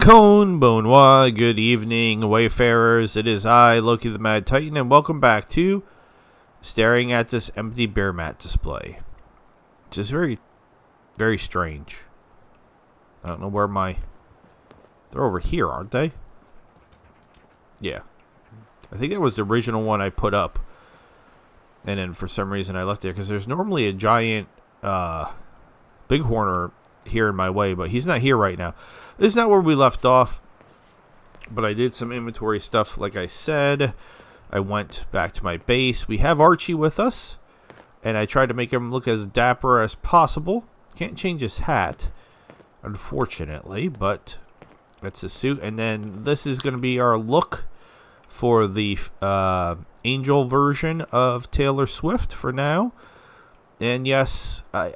Kon Bonwa, good evening, wayfarers. It is I, Loki the Mad Titan, and welcome back to staring at this empty bear mat display. Which is very, very strange. I don't know where they're over here, aren't they? Yeah. I think that was the original one I put up. And then for some reason I left it, because there's normally a giant bighorner here in my way, but he's not here right now. This is not where we left off, but I did some inventory stuff. Like I said, I went back to my base. We have Archie with us, and I tried to make him look as dapper as possible. Can't change his hat, unfortunately, but that's his suit. And then this is going to be our look for the Angel version of Taylor Swift for now. And yes, I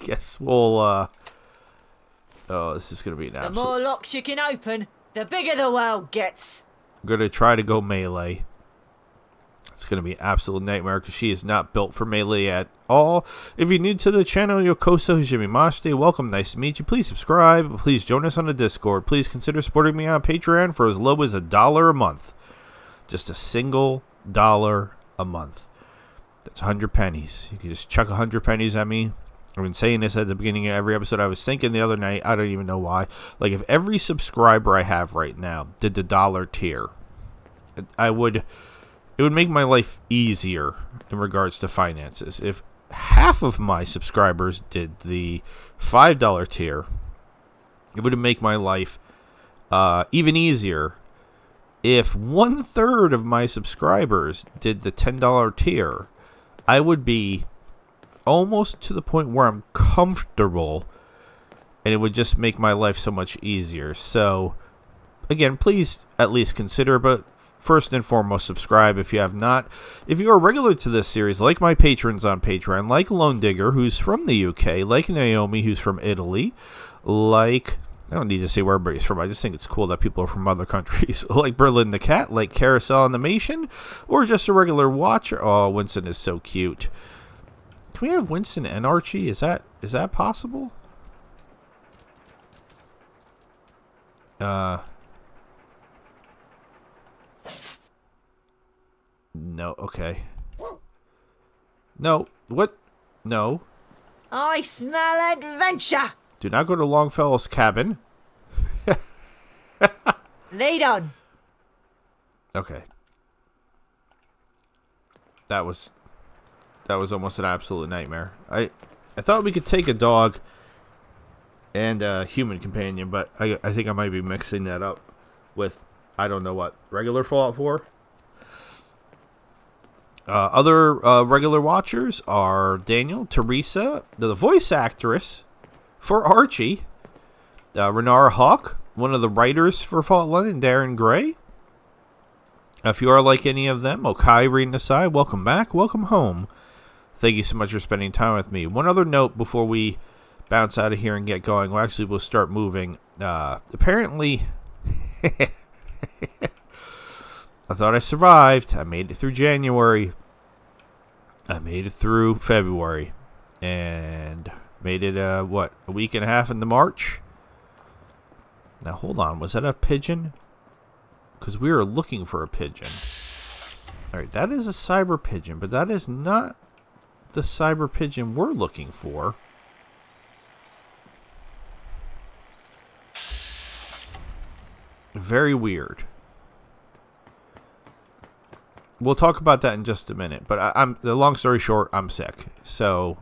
guess we'll, oh, this is going to be an absolute... The more locks you can open, the bigger the world gets. I'm going to try to go melee. It's going to be an absolute nightmare because she is not built for melee at all. If you're new to the channel, Yokoso Hijimimashite, welcome, nice to meet you. Please subscribe. Please join us on the Discord. Please consider supporting me on Patreon for as low as $1 a month. Just a single $1 a month. That's 100 pennies. You can just chuck 100 pennies at me. I've been saying this at the beginning of every episode. I was thinking the other night, I don't even know why. Like, if every subscriber I have right now did the $1 tier, it would make my life easier in regards to finances. If half of my subscribers did the $5 tier, it would make my life even easier. If 1/3 of my subscribers did the $10 tier, I would be almost to the point where I'm comfortable, and it would just make my life so much easier. So, again, please at least consider, but first and foremost, subscribe if you have not. If you are regular to this series, like my patrons on Patreon, like Lone Digger, who's from the UK, like Naomi, who's from Italy, like... I don't need to say where everybody's from. I just think it's cool that people are from other countries. Like Berlin the Cat, like Carousel Animation, or just a regular watcher. Oh, Winston is so cute. Can we have Winston and Archie? Is that possible? No, okay. No, what? No. I smell adventure. Do not go to Longfellow's cabin. Lead on. Okay. That was almost an absolute nightmare. I thought we could take a dog and a human companion, but I think I might be mixing that up with, I don't know what, regular Fallout 4? Other regular watchers are Daniel, Teresa, the voice actress for Archie, Renara Hawk, one of the writers for Fallout London, Darren Gray. If you are like any of them, Okai reading aside, welcome back, welcome home. Thank you so much for spending time with me. One other note before we bounce out of here and get going. Well, actually, we'll start moving. Apparently, I thought I survived. I made it through January. I made it through February. And made it, a week and a half into March? Now, hold on. Was that a pigeon? Because we were looking for a pigeon. Alright, that is a cyber pigeon, but that is not the cyber pigeon we're looking for. Very weird. We'll talk about that in just a minute, but the long story short, I'm sick. So,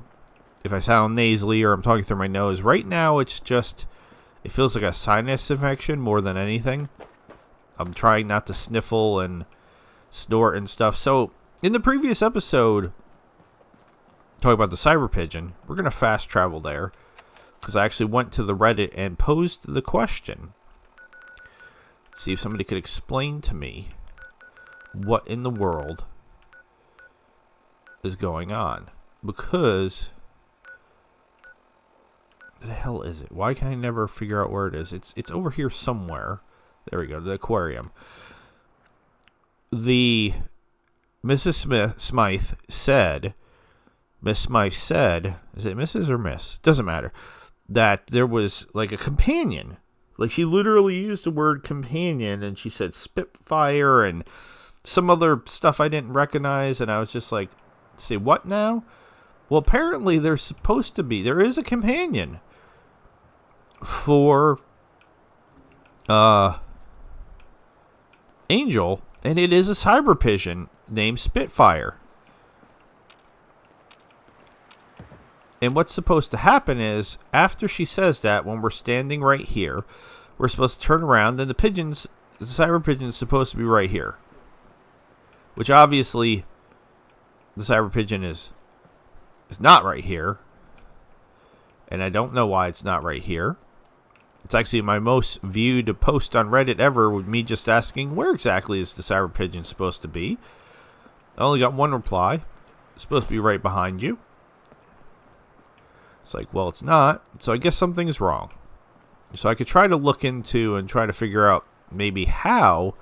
if I sound nasally or I'm talking through my nose, right now it's just, it feels like a sinus infection more than anything. I'm trying not to sniffle and snort and stuff. So, in the previous episode, talking about the cyber pigeon, we're going to fast travel there, because I actually went to the Reddit and posed the question. See if somebody could explain to me what in the world is going on. Because, the hell is it? Why can I never figure out where it is? It's over here somewhere. There we go, the aquarium. The Mrs. Smythe said, Miss Smythe said, is it Mrs. or Miss? Doesn't matter. That there was like a companion Like, she literally used the word companion, and she said Spitfire and some other stuff I didn't recognize, and I was just like, say what now? Well, apparently there is a companion for Angel, and it is a cyber pigeon named Spitfire. And what's supposed to happen is, after she says that, when we're standing right here, we're supposed to turn around, and the cyber pigeon is supposed to be right here. Which obviously, the cyber pigeon is not right here. And I don't know why it's not right here. It's actually my most viewed post on Reddit ever, with me just asking, where exactly is the cyber pigeon supposed to be? I only got one reply. It's supposed to be right behind you. It's like, well, it's not. So I guess something's wrong. So I could try to look into and try to figure out maybe how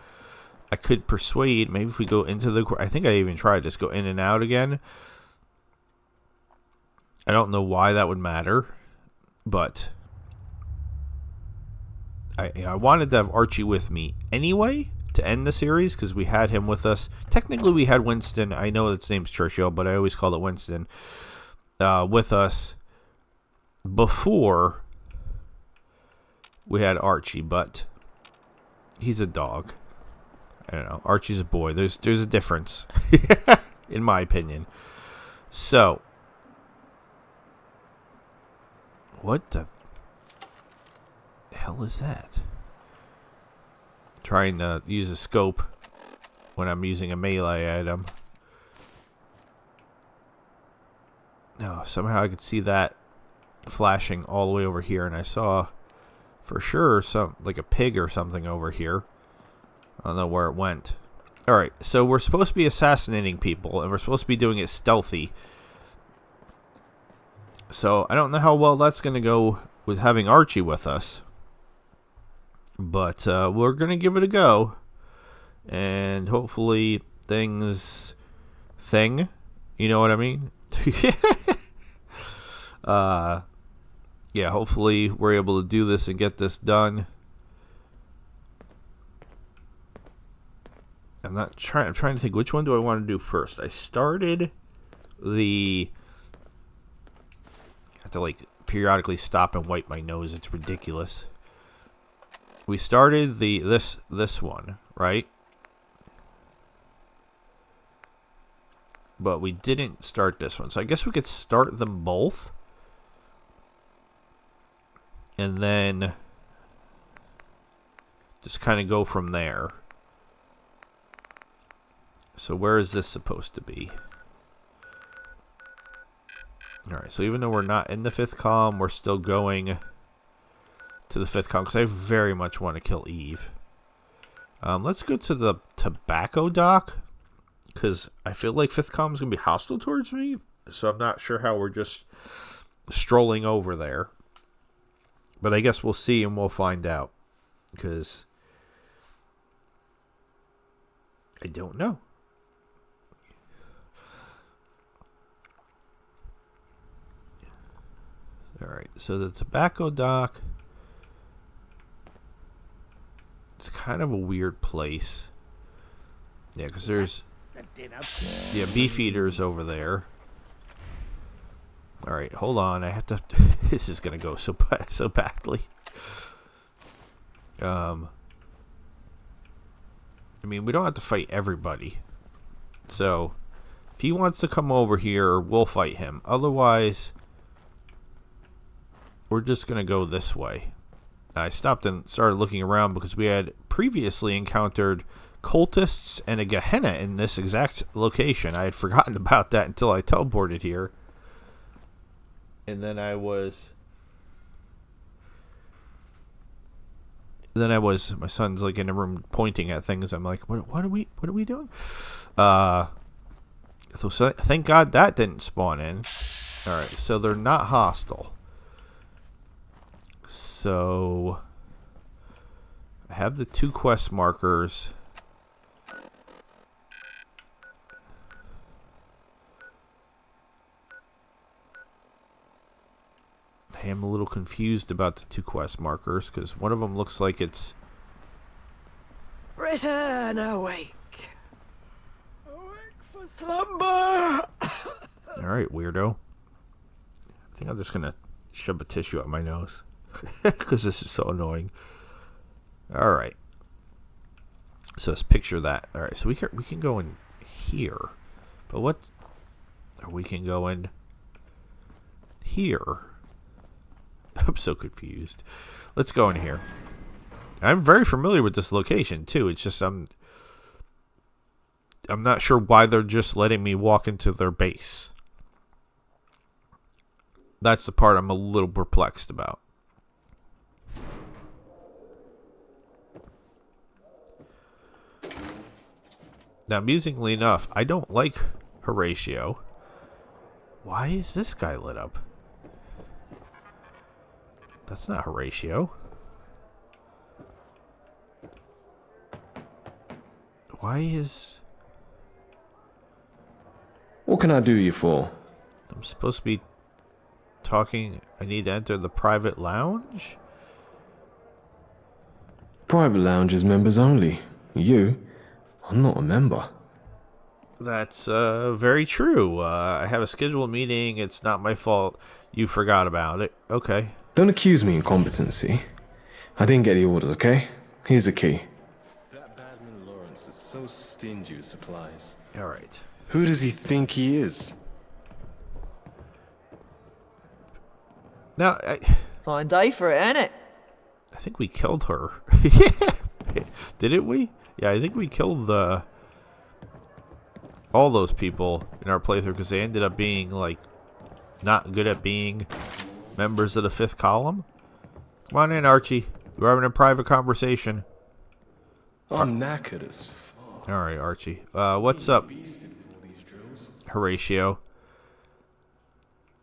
I could persuade. Maybe if we go into the... I think I even tried this. Go in and out again. I don't know why that would matter. But I wanted to have Archie with me anyway to end the series, because we had him with us. Technically, we had Winston. I know its name's Churchill, but I always call it Winston. With us before we had Archie, but he's a dog. I don't know. Archie's a boy. There's a difference, in my opinion. So, what the hell is that? Trying to use a scope when I'm using a melee item. No, somehow I could see that flashing all the way over here, and I saw for sure some like a pig or something over here. I don't know where it went. Alright, so we're supposed to be assassinating people, and we're supposed to be doing it stealthy. So I don't know how well that's going to go with having Archie with us. But we're going to give it a go. And hopefully things... You know what I mean? Yeah, hopefully we're able to do this and get this done. I'm trying to think, which one do I want to do first? I started the... I have to like periodically stop and wipe my nose. It's ridiculous. We started this one, right? But we didn't start this one. So I guess we could start them both. And then just kind of go from there. So where is this supposed to be? Alright, so even though we're not in the 5th column, we're still going to the 5th column, because I very much want to kill Eve. Let's go to the tobacco dock, because I feel like 5th column is going to be hostile towards me, so I'm not sure how we're just strolling over there. But I guess we'll see and we'll find out, because I don't know. Alright, so the tobacco dock, it's kind of a weird place. Yeah, because there's beef eaters over there. Alright, hold on. I have to... This is going to go so badly. I mean, we don't have to fight everybody. So, if he wants to come over here, we'll fight him. Otherwise... we're just going to go this way. I stopped and started looking around because we had previously encountered cultists and a Gehenna in this exact location. I had forgotten about that until I teleported here. And then I was... my son's like in a room pointing at things. I'm like, what are we doing? So thank God that didn't spawn in. Alright, so they're not hostile. So I have the 2 quest markers. I I am a little confused about the 2 quest markers, because one of them looks like it's... Return awake. Awake for slumber. Alright, weirdo. I think I'm just going to shove a tissue up my nose, because this is so annoying. Alright. So let's picture that. Alright, so we can go in here. But what... Or we can go in here. I'm so confused. Let's go in here. I'm very familiar with this location, too. It's just I'm not sure why they're just letting me walk into their base. That's the part I'm a little perplexed about. Now, amusingly enough, I don't like Horatio. Why is this guy lit up? That's not Horatio. Why is... What can I do you for? I'm supposed to be talking... I need to enter the private lounge? Private lounge is members only. You? I'm not a member. That's very true. I have a scheduled meeting. It's not my fault. You forgot about it. Okay. Don't accuse me of incompetency. I didn't get the orders, okay? Here's the key. That Badman Lawrence is so stingy with supplies. All right. Who does he think he is? Now, Fine day for it, ain't it? I think we killed her. Didn't we? Yeah, I think we killed all those people in our playthrough because they ended up being, like, not good at being members of the 5th column. Come on in, Archie. We're having a private conversation. I'm knackered as fuck. All right, Archie. What's up, Horatio?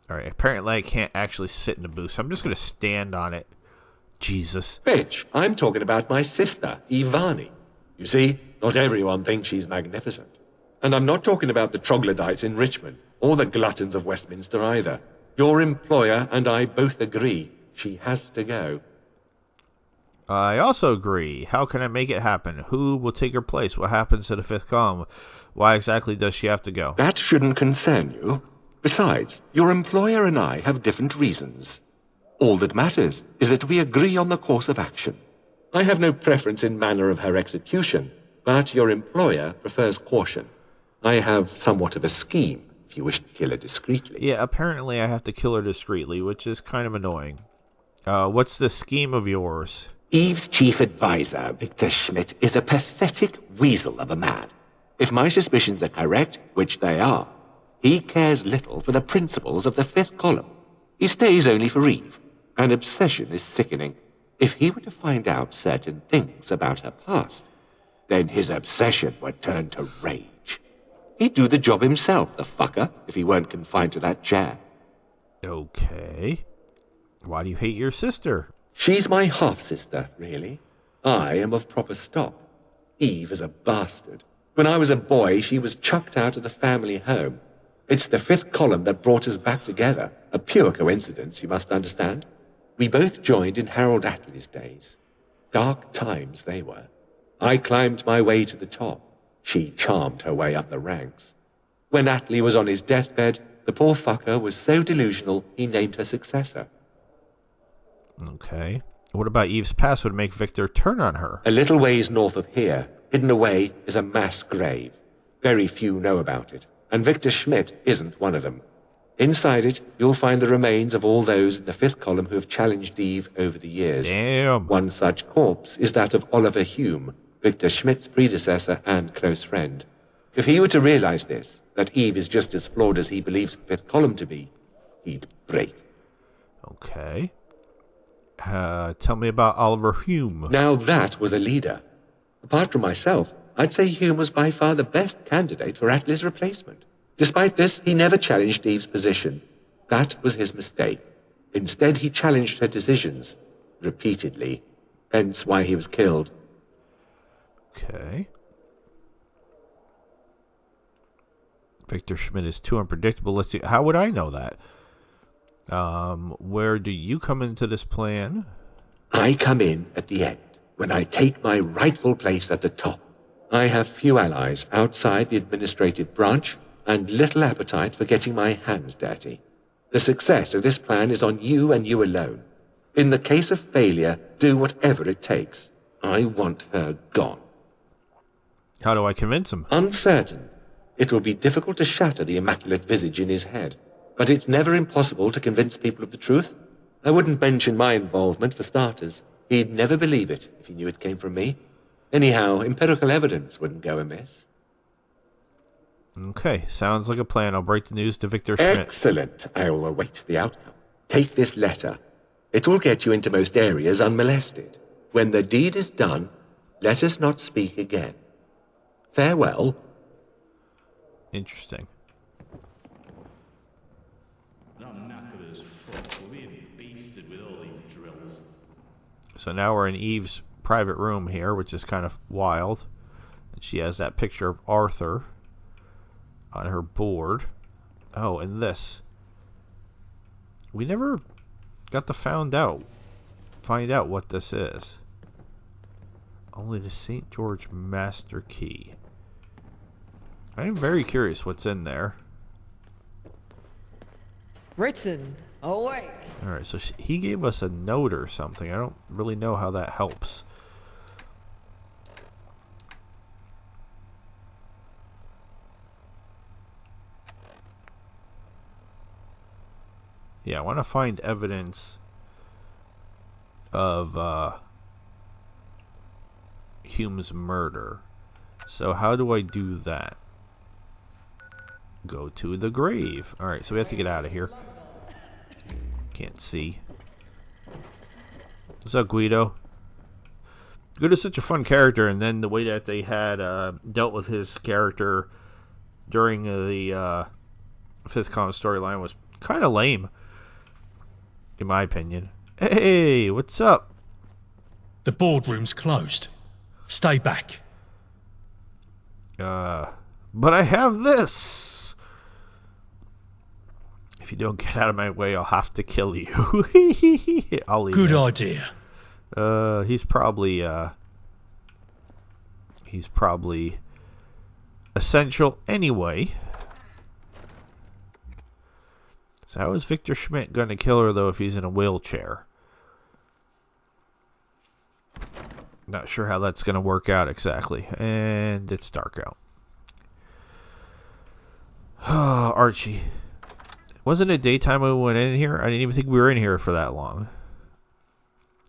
All right, apparently I can't actually sit in the booth, so I'm just going to stand on it. Jesus. Bitch, I'm talking about my sister, Ivani. You see, not everyone thinks she's magnificent. And I'm not talking about the troglodytes in Richmond, or the gluttons of Westminster either. Your employer and I both agree she has to go. I also agree. How can I make it happen? Who will take her place? What happens to the 5th column? Why exactly does she have to go? That shouldn't concern you. Besides, your employer and I have different reasons. All that matters is that we agree on the course of action. I have no preference in manner of her execution, but your employer prefers caution. I have somewhat of a scheme, if you wish to kill her discreetly. Yeah, apparently I have to kill her discreetly, which is kind of annoying. What's the scheme of yours? Eve's chief advisor, Victor Schmidt, is a pathetic weasel of a man. If my suspicions are correct, which they are, he cares little for the principles of the 5th column. He stays only for Eve. An obsession is sickening. If he were to find out certain things about her past, then his obsession would turn to rage. He'd do the job himself, the fucker, if he weren't confined to that chair. Okay. Why do you hate your sister? She's my half-sister, really. I am of proper stock. Eve is a bastard. When I was a boy, she was chucked out of the family home. It's the 5th column that brought us back together. A pure coincidence, you must understand. We both joined in Harold Attley's days. Dark times they were. I climbed my way to the top. She charmed her way up the ranks. When Attley was on his deathbed, the poor fucker was so delusional he named her successor. Okay. What about Eve's past would make Victor turn on her? A little ways north of here, hidden away, is a mass grave. Very few know about it, and Victor Schmidt isn't one of them. Inside it, you'll find the remains of all those in the 5th column who have challenged Eve over the years. Damn. One such corpse is that of Oliver Hume, Victor Schmidt's predecessor and close friend. If he were to realize this, that Eve is just as flawed as he believes the 5th column to be, he'd break. Okay. Tell me about Oliver Hume. Now that was a leader. Apart from myself, I'd say Hume was by far the best candidate for Attley's replacement. Despite this, he never challenged Eve's position. That was his mistake. Instead, he challenged her decisions, repeatedly. Hence why he was killed. Okay. Victor Schmidt is too unpredictable. Let's see. How would I know that? Where do you come into this plan? I come in at the end, when I take my rightful place at the top. I have few allies outside the administrative branch, and little appetite for getting my hands dirty. The success of this plan is on you and you alone. In the case of failure, do whatever it takes. I want her gone. How do I convince him? Uncertain. It will be difficult to shatter the immaculate visage in his head, but it's never impossible to convince people of the truth. I wouldn't mention my involvement, for starters. He'd never believe it if he knew it came from me. Anyhow, empirical evidence wouldn't go amiss. Okay, sounds like a plan. I'll break the news to Victor Schmidt. Excellent. I will await the outcome. Take this letter. It will get you into most areas unmolested. When the deed is done, let us not speak again. Farewell. Interesting. I'm knackered as fuck. We're being beasted with all these drills. So now we're in Eve's private room here, which is kind of wild. And she has that picture of Arthur on her board. Oh, and this. We never got to find out what this is. Only the St. George Master Key. I am very curious what's in there. Written, awake. Alright, so he gave us a note or something. I don't really know how that helps. Yeah, I want to find evidence of Hume's murder. So how do I do that? Go to the grave. Alright, so we have to get out of here. Can't see. What's up, Guido? Guido's such a fun character, and then the way that they had dealt with his character during the fifth column storyline was kind of lame, in my opinion. Hey, what's up? The boardroom's closed. Stay back. But I have this. If you don't get out of my way, I'll have to kill you. I'll leave. Good idea. He's probably essential anyway. So how is Victor Schmidt going to kill her, though, if he's in a wheelchair? Not sure how that's going to work out exactly. And it's dark out. Oh, Archie. Wasn't it daytime when we went in here? I didn't even think we were in here for that long.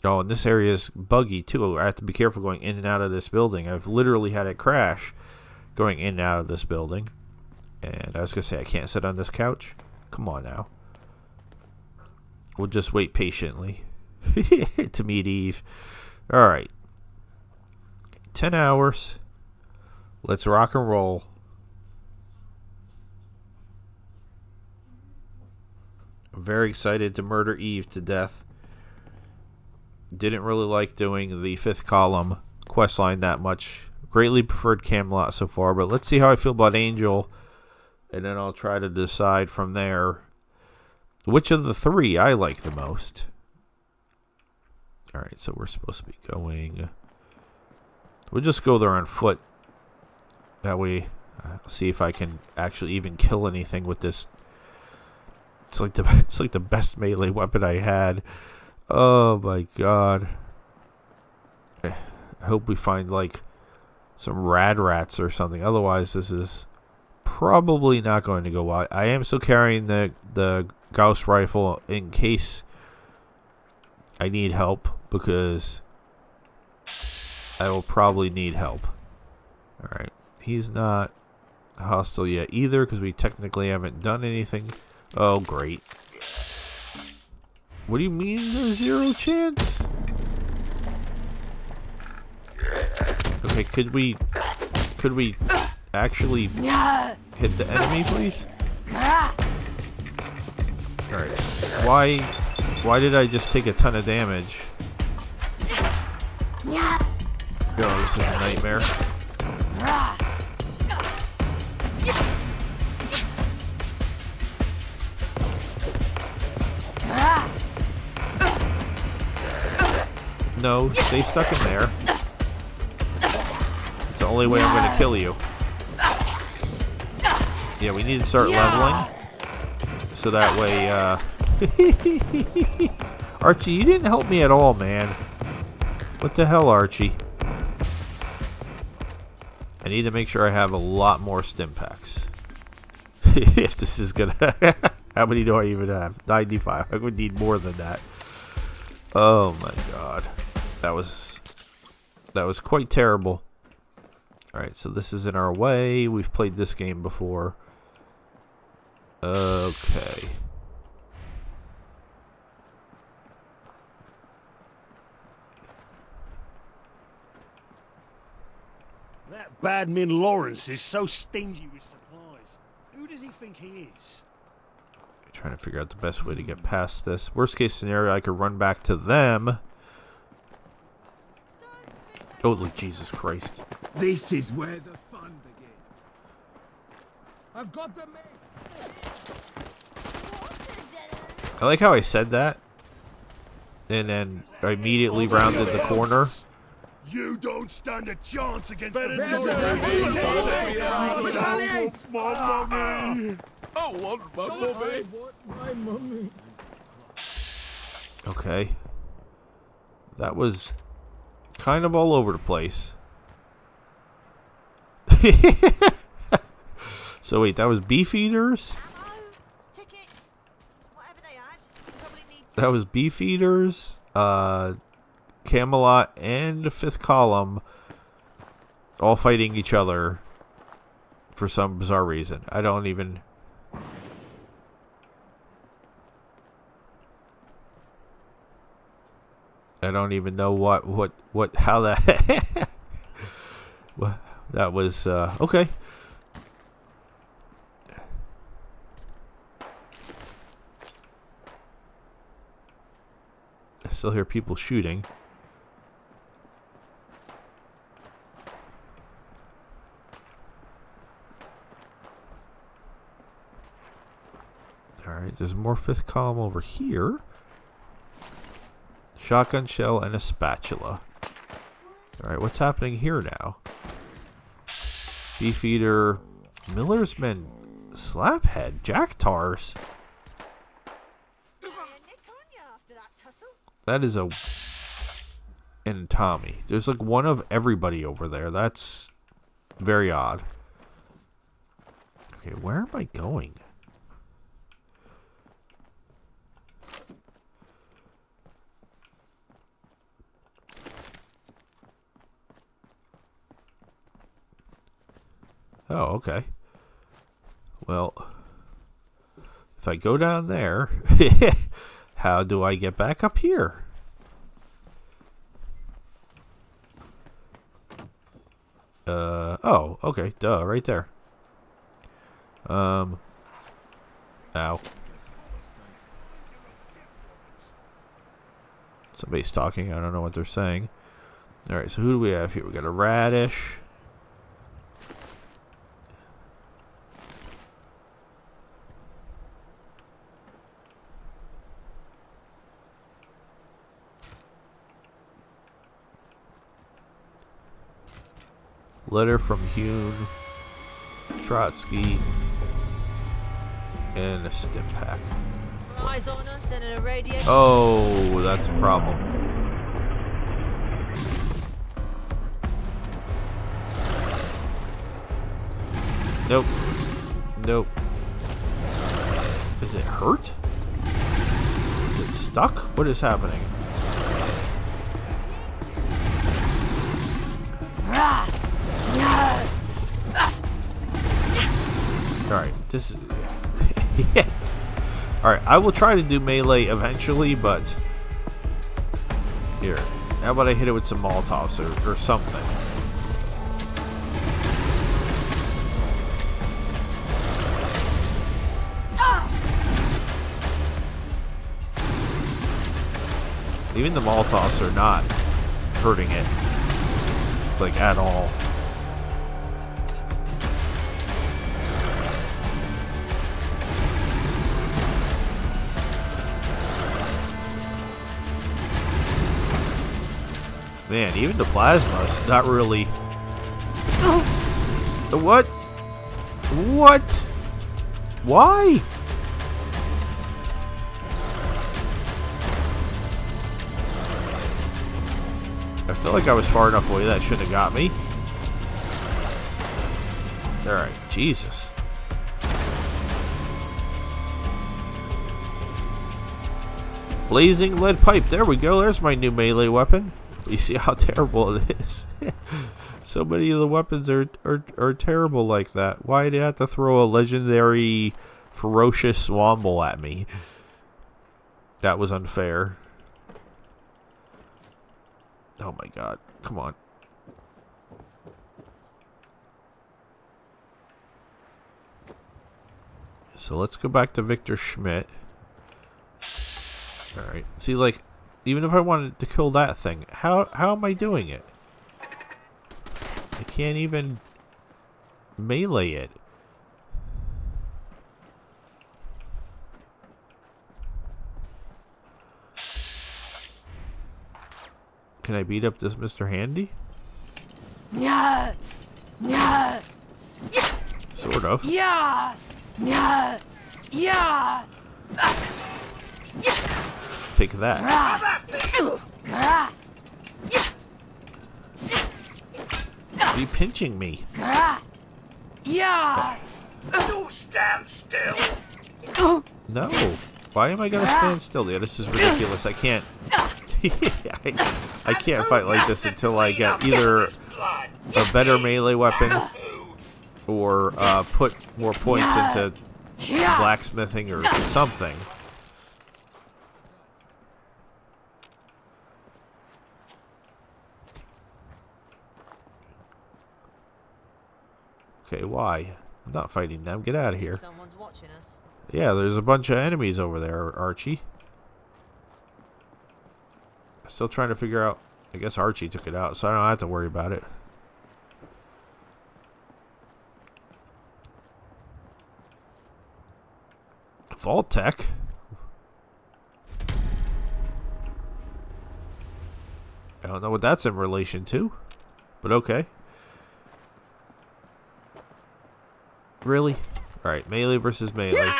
Oh, and this area is buggy, too. I have to be careful going in and out of this building. I've literally had it crash going in and out of this building. And I was going to say, I can't sit on this couch. Come on now. We'll just wait patiently to meet Eve. Alright. 10 hours. Let's rock and roll. I'm very excited to murder Eve to death. Didn't really like doing the fifth column questline that much. Greatly preferred Camelot so far, but let's see how I feel about Angel. And then I'll try to decide from there which of the three I like the most. Alright, so we're supposed to be going... We'll just go there on foot. That way, see if I can actually even kill anything with this. It's like the best melee weapon I had. Oh my god. I hope we find like some rad rats or something. Otherwise, this is probably not going to go well. I am still carrying the Gauss rifle in case I need help, because I will probably need help. Alright. He's not hostile yet either, because we technically haven't done anything. Oh, great. What do you mean there's zero chance? Okay, could we actually hit the enemy, please? Alright. Why did I just take a ton of damage? Oh, this is a nightmare. No, stay stuck in there. It's the only way I'm going to kill you. Yeah, we need to start leveling. So that way, Archie, you didn't help me at all, man. What the hell, Archie? I need to make sure I have a lot more stim packs. If this is gonna... How many do I even have? 95. I would need more than that. Oh my god. That was quite terrible. Alright, so this is in our way. We've played this game before. Okay. That Badman Lawrence is so stingy with supplies. Who does he think he is? Trying to figure out the best way to get past this. Worst case scenario, I could run back to them. Holy Jesus Christ. This is where the fun begins. I've got the mix. I like how I said that. And then I immediately rounded the corner. You don't stand a chance against the Retaliate! I want my mummy. Okay. That was kind of all over the place. So wait, that was Beefeaters? That was Beefeaters, Camelot, and the Fifth Column all fighting each other for some bizarre reason. I don't even know how that well, that was okay. I still hear people shooting. Alright, there's more Fifth Column over here. Shotgun shell and a spatula. Alright, what's happening here now? Beefeater, Miller's Men, Slaphead, Jack Tars. That is a... And Tommy. There's like one of everybody over there. That's very odd. Okay, where am I going? Oh, okay. Well, if I go down there, how do I get back up here? Oh, okay, duh, right there. Ow. Somebody's talking, I don't know what they're saying. Alright, so who do we have here? We got a Radish. Letter from Hune, Trotsky, and a stim pack. Eyes on us and a radio. Oh, that's a problem. Nope. Nope. Is it hurt? Is it stuck? What is happening? Alright, this is... yeah. Alright, I will try to do melee eventually, but... Here. How about I hit it with some Molotovs or something? Even the Molotovs are not hurting it. Like, at all. Man, even the plasma's not really... What? What? Why? I feel like I was far enough away that shouldn't have got me. Alright, Jesus. Blazing lead pipe. There we go. There's my new melee weapon. You see how terrible it is. So many of the weapons are terrible like that. Why did I have to throw a legendary ferocious Womble at me? That was unfair. Oh my god. Come on. So let's go back to Victor Schmidt. Alright. See, like, even if I wanted to kill that thing, how am I doing it? I can't even melee it. Can I beat up this Mr. Handy? Yeah. Yeah. Sort of. Yeah. Yeah. Yeah. Take that. Are you pinching me? Yeah. You stand still. No. Why am I gonna stand still? Yeah, this is ridiculous. I can't. I can't fight like this until I get either a better melee weapon or put more points into blacksmithing or something. Okay, why? I'm not fighting them. Get out of here. Someone's watching us. Yeah, there's a bunch of enemies over there, Archie. Still trying to figure out. I guess Archie took it out, so I don't have to worry about it. Vault-Tec? I don't know what that's in relation to, but okay. Really? Alright, melee versus melee.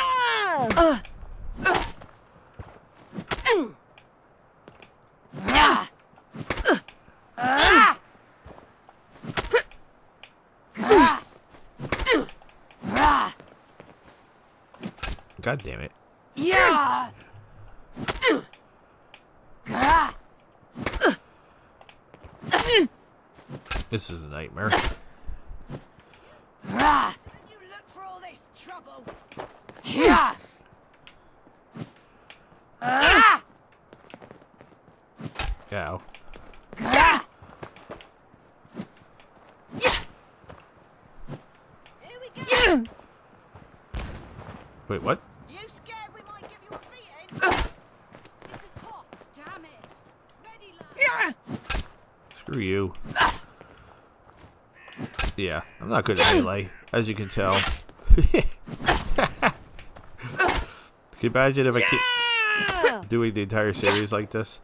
God damn it. Yeah. This is a nightmare. You look for all this trouble. Yeah. Ow. Here we go. Wait, what? You scared we might give you a beating? It's a top. Damn it. Ready, lad. Screw you. Yeah, I'm not good at melee, as you can tell. Can you imagine if I keep doing the entire series like this?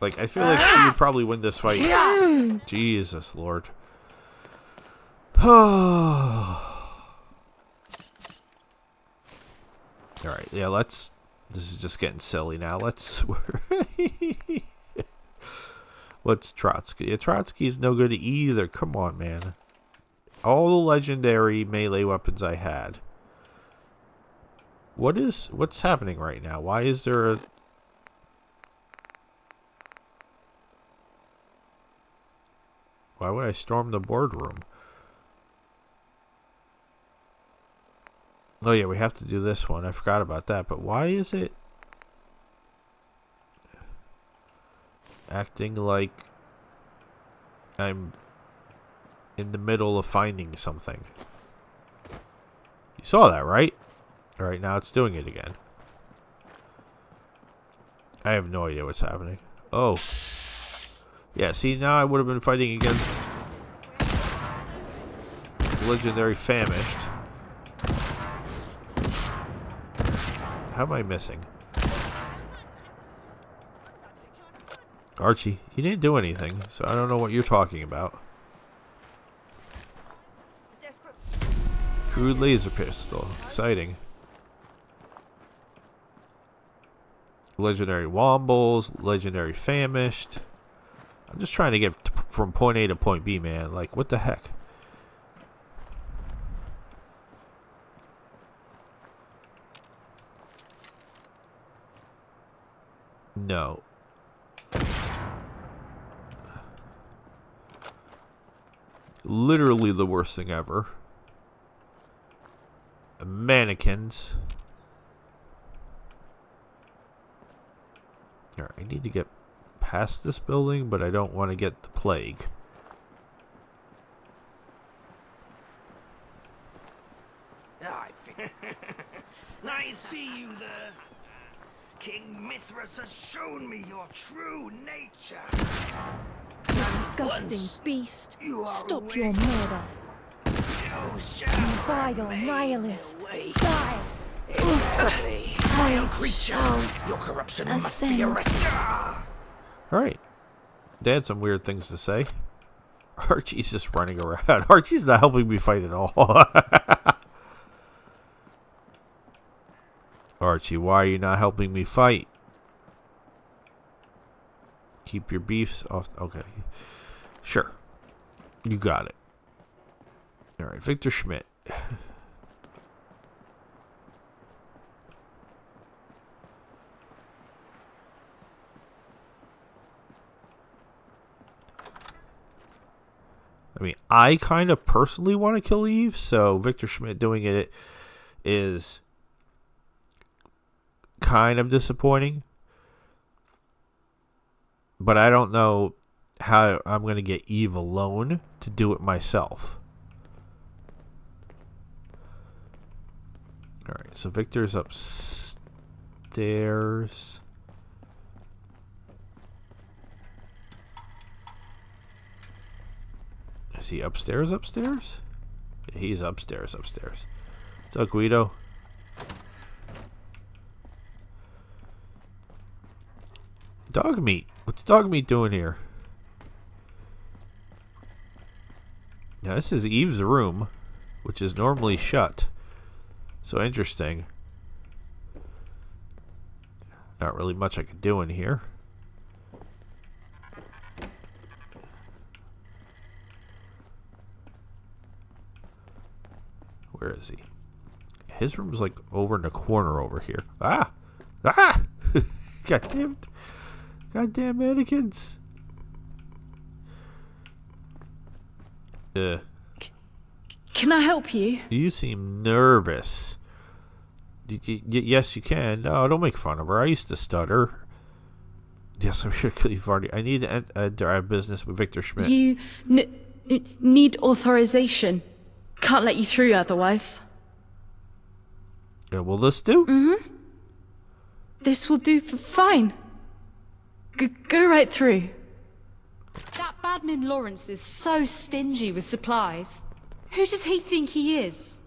Like, I feel like she would probably win this fight. Jesus Lord. Alright, yeah, let's... This is just getting silly now. Let's... What's Trotsky? Yeah, Trotsky's no good either. Come on, man. All the legendary melee weapons I had. What's happening right now? Why is there a... Why would I storm the boardroom? Oh yeah, we have to do this one. I forgot about that. But why is it acting like I'm in the middle of finding something? You saw that, right? Alright, now it's doing it again. I have no idea what's happening. Oh. Yeah, see, now I would have been fighting against Legendary Famished. How am I missing? Archie, you didn't do anything, so I don't know what you're talking about. Crude laser pistol. Exciting. Legendary Wombles. Legendary Famished. I'm just trying to get from point A to point B, man. Like, what the heck? No. Literally the worst thing ever. Mannequins. Alright, I need to get past this building, but I don't want to get the plague. I see you there. King Mithras has shown me your true nature. Disgusting beast. you are Stop awake. your murder. You shall Vile remain nihilist. awake. Die. Exactly. I Creature, shall your corruption must ascend. be arrested. Alright. They had some weird things to say. Archie's just running around. Archie's not helping me fight at all. Archie, why are you not helping me fight? Keep your beefs off. Okay. Sure. You got it. Alright, Victor Schmidt. I mean, I kind of personally want to kill Eve, so Victor Schmidt doing it is kind of disappointing. But I don't know how I'm going to get Eve alone to do it myself. Alright, so Victor's upstairs. Is he upstairs? Yeah, he's upstairs. What's up, Guido? Dog meat. What's dog meat doing here? Now, this is Eve's room, which is normally shut. So interesting. Not really much I could do in here. Where is he? His room's like over in the corner over here. Ah! Goddamn mannequins. Can I help you? You seem nervous. Yes, you can. No, don't make fun of her. I used to stutter. Yes, I'm here to kill you, Vardy. I need to enter our business with Victor Schmidt. You need authorization. Can't let you through otherwise. Will this do? Mm-hmm. This will do fine. Go right through. That Badman Lawrence is so stingy with supplies. Who does he think he is?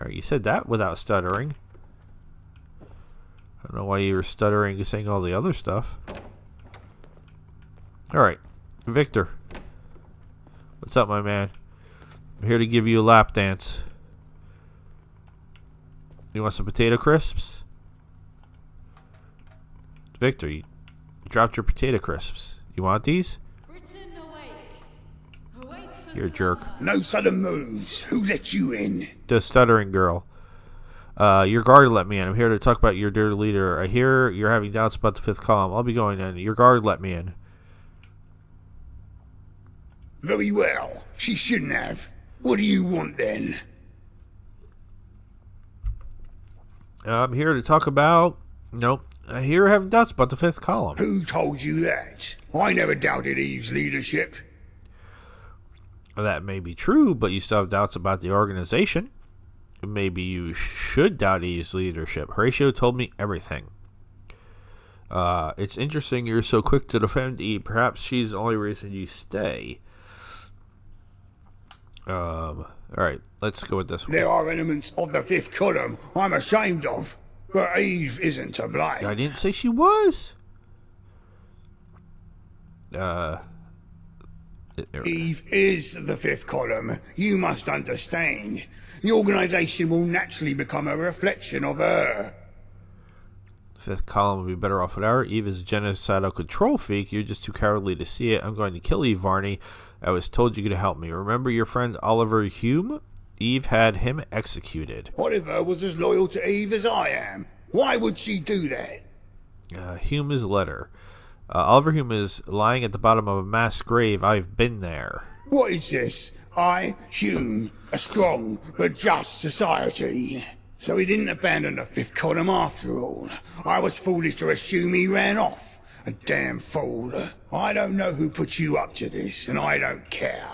You said that without stuttering. I don't know why you were stuttering saying all the other stuff. Alright. Victor. What's up, my man? I'm here to give you a lap dance. You want some potato crisps? Victor, you dropped your potato crisps. You want these? Britain awake. You're a jerk. No sudden moves. Who let you in? The stuttering girl. Your guard let me in. I'm here to talk about your dear leader. I hear you're having doubts about the fifth column. I'll be going in. Your guard let me in. Very well. She shouldn't have. What do you want then? I'm here to talk about... Nope. I hear you're having doubts about the fifth column. Who told you that? I never doubted Eve's leadership. That may be true, but you still have doubts about the organization. Maybe you should doubt Eve's leadership. Horatio told me everything. It's interesting you're so quick to defend Eve. Perhaps she's the only reason you stay. Alright, let's go with this one. There are elements of the fifth column I'm ashamed of, but Eve isn't to blame. I didn't say she was. Eve is the fifth column. You must understand. The organisation will naturally become a reflection of her. Fifth column would be better off without her. Eve is a genocidal control freak. You're just too cowardly to see it. I'm going to kill Eve, Varney. I was told you could help me. Remember your friend Oliver Hume? Eve had him executed. Oliver was as loyal to Eve as I am. Why would she do that? Hume's letter. Oliver Hume is lying at the bottom of a mass grave. I've been there. What is this? I, Hume, a strong but just society. So he didn't abandon the fifth column after all. I was foolish to assume he ran off. A damn fool. I don't know who put you up to this, and I don't care.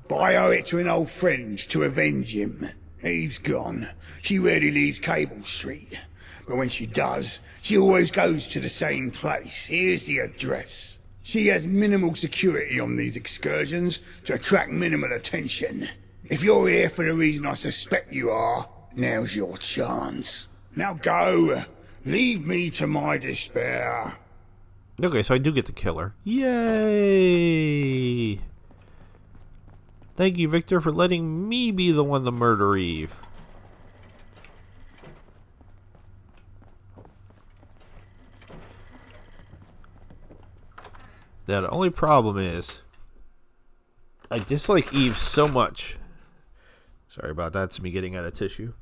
But I owe it to an old friend to avenge him. Eve's gone. She rarely leaves Cable Street. But when she does, she always goes to the same place. Here's the address. She has minimal security on these excursions to attract minimal attention. If you're here for the reason I suspect you are, now's your chance. Now go. Leave me to my despair. Okay, so I do get to kill her. Yay! Thank you, Victor, for letting me be the one to murder Eve. Now, the only problem is I dislike Eve so much. Sorry about that. It's me getting out of tissue.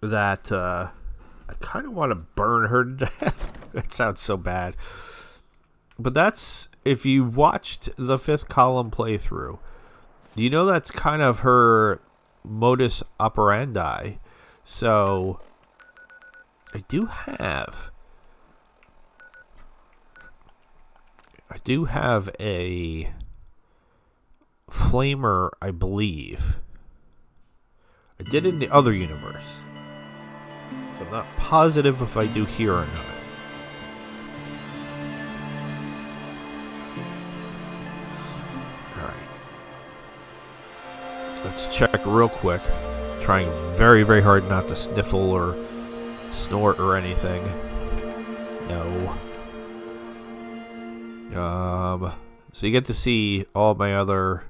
That, I kind of want to burn her to death. That sounds so bad. But that's, if you watched the fifth column playthrough, you know that's kind of her modus operandi. So, I do have a flamer, I believe. I did in the other universe. So I'm not positive if I do here or not. Alright. Let's check real quick. Trying very, very hard not to sniffle or snort or anything. No. So you get to see all my other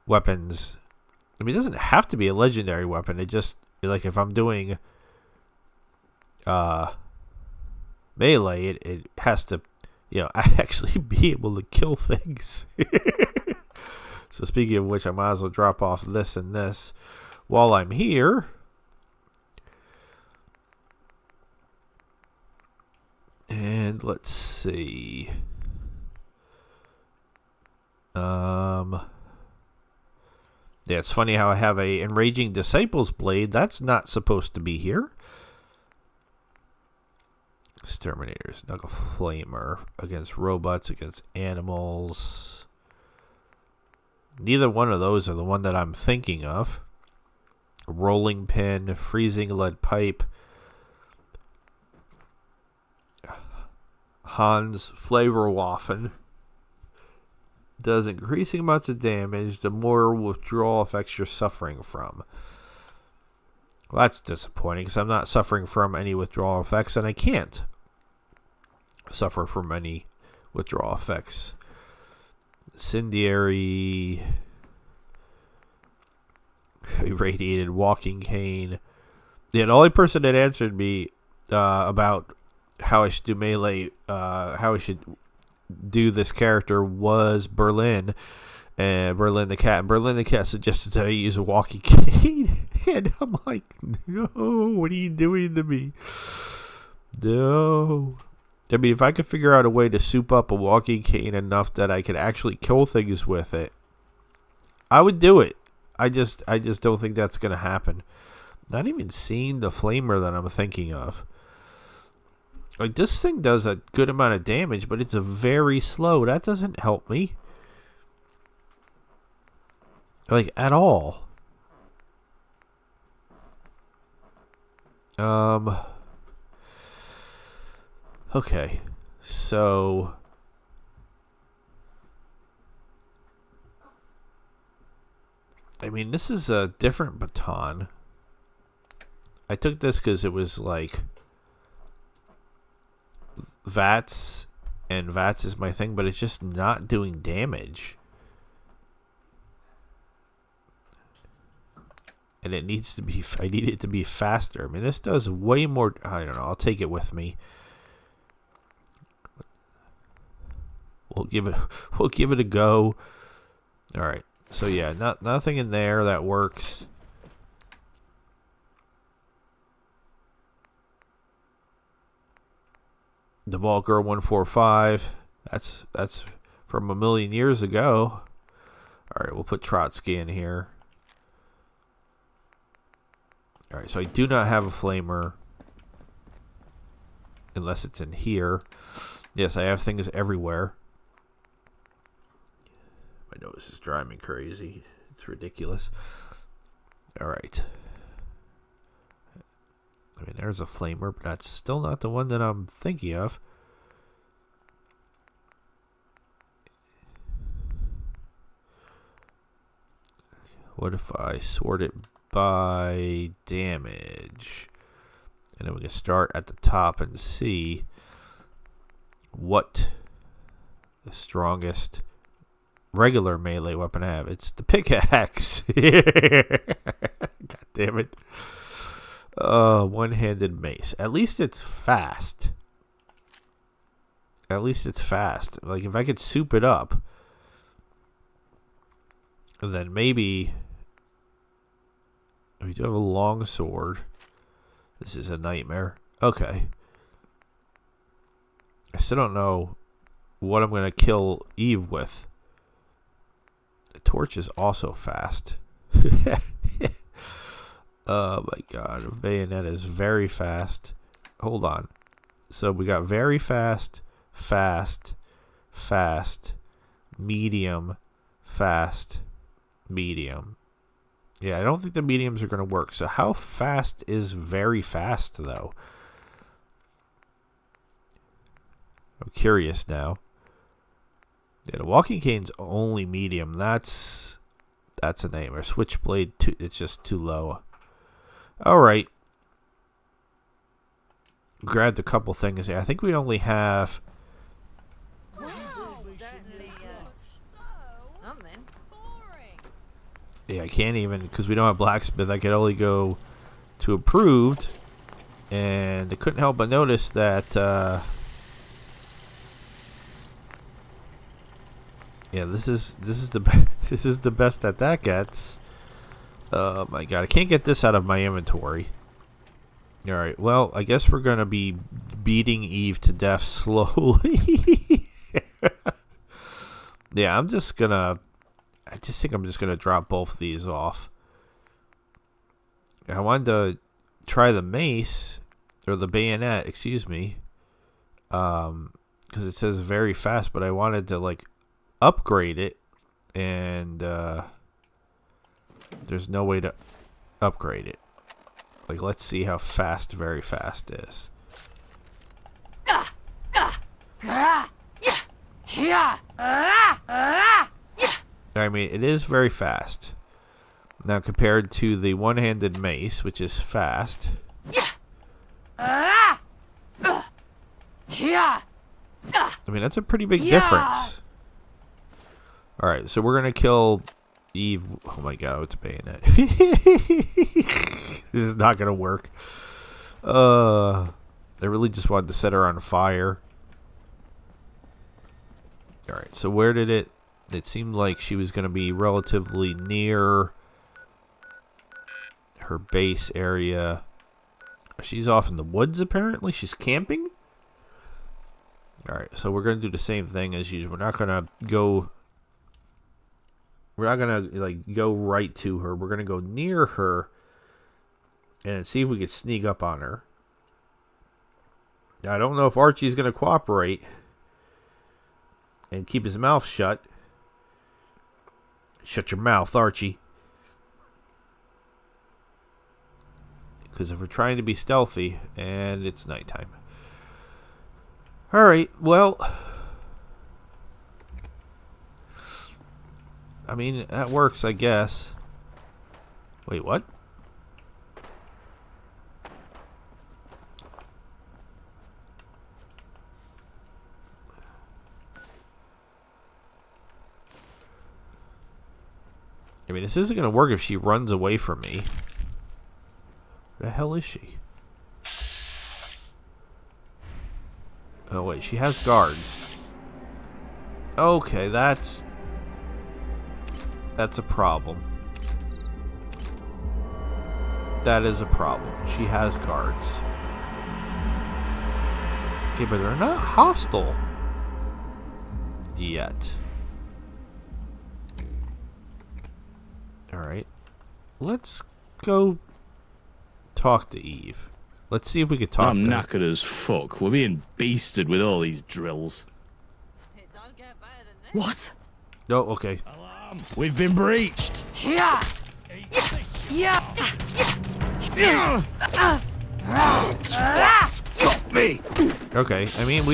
weapons. I mean, it doesn't have to be a legendary weapon. It just, like, if I'm doing melee, it has to, actually be able to kill things. So speaking of which, I might as well drop off this and this while I'm here. And let's see. Yeah, it's funny how I have a Enraging Disciples blade. That's not supposed to be here. Exterminators, Knuckle Flamer against robots, against animals. Neither one of those are the one that I'm thinking of. Rolling pin, freezing lead pipe. Hans Flavorwaffen does increasing amounts of damage the more withdrawal effects you're suffering from. Well, that's disappointing because I'm not suffering from any withdrawal effects, and I can't suffer from any withdrawal effects. Incendiary, irradiated walking cane. Yeah, the only person that answered me about how I should do melee, how I should do this character was Berlin. And Berlin the cat. And Berlin the cat suggested that I use a walking cane. And I'm like, no, what are you doing to me? No. I mean, if I could figure out a way to soup up a walking cane enough that I could actually kill things with it, I would do it. I just don't think that's going to happen. Not even seeing the flamer that I'm thinking of. Like, this thing does a good amount of damage, but it's a very slow. That doesn't help me. Like, at all. Okay. So I mean, this is a different baton. I took this because it was like VATS, and VATS is my thing, but it's just not doing damage. And it needs to be, I need it to be faster. I mean, this does way more, I don't know, I'll take it with me. We'll give it a go. All right. So yeah, nothing in there that works. The Vault Girl 145. That's from a million years ago. All right, we'll put Trotsky in here. All right, so I do not have a flamer unless it's in here. Yes, I have things everywhere. My nose is driving me crazy. It's ridiculous. All right. I mean, there's a flamer, but that's still not the one that I'm thinking of. What if I sort it by damage? And then we can start at the top and see what the strongest regular melee weapon I have. It's the pickaxe. God damn it. One-handed mace. At least it's fast. At least it's fast. Like, if I could soup it up, then maybe... We do have a long sword. This is a nightmare. Okay. I still don't know what I'm going to kill Eve with. The torch is also fast. Oh my god. A bayonet is very fast. Hold on. So we got very fast, fast, fast, medium, fast, medium. Yeah, I don't think the mediums are going to work. So how fast is very fast, though? I'm curious now. Yeah, the walking cane's only medium. That's a name. Or switchblade, it's just too low. All right. Grabbed a couple things here. I think we only have... Yeah, I can't even, because we don't have blacksmith. I could only go to approved, and I couldn't help but notice that yeah, this is the best that gets. Oh my god, I can't get this out of my inventory. All right, well, I guess we're gonna be beating Eve to death slowly. Yeah, I just think I'm just going to drop both of these off. I wanted to try the mace, or the bayonet, excuse me, because it says very fast, but I wanted to, like, upgrade it, and there's no way to upgrade it. Like, let's see how fast very fast is. I mean, it is very fast. Now, compared to the one-handed mace, which is fast. I mean, that's a pretty big difference. Alright, so we're going to kill Eve. Oh my god, it's a bayonet. This is not going to work. I really just wanted to set her on fire. Alright, so where did it... It seemed like she was going to be relatively near her base area. She's off in the woods, apparently. She's camping. Alright, so we're going to do the same thing as usual. We're not going to go... We're not going to, like, go right to her. We're going to go near her and see if we can sneak up on her. Now, I don't know if Archie's going to cooperate and keep his mouth shut. Shut your mouth, Archie. Because if we're trying to be stealthy, and it's nighttime. Alright, well... I mean, that works, I guess. Wait, what? I mean, this isn't going to work if she runs away from me. Where the hell is she? Oh, wait. She has guards. Okay, that's a problem. That is a problem. She has guards. Okay, but they're not hostile yet. Alright. Let's go talk to Eve. Let's see if we could talk I'm to her. knackered as fuck. We're being beasted with all these drills. What? Oh, okay. We've been breached. Got me! Okay, I mean,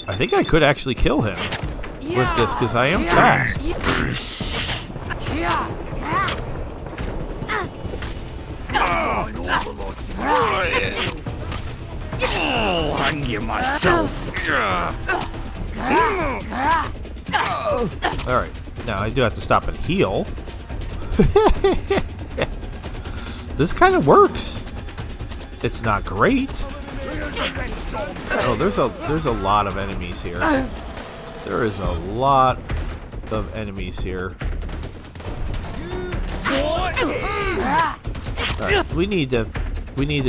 I think I could actually kill him with this, because I am fast. I'll hang you myself. Alright, now I do have to stop and heal. This kind of works. It's not great. Oh, there's a lot of enemies here. There is a lot of enemies here. Alright, we need to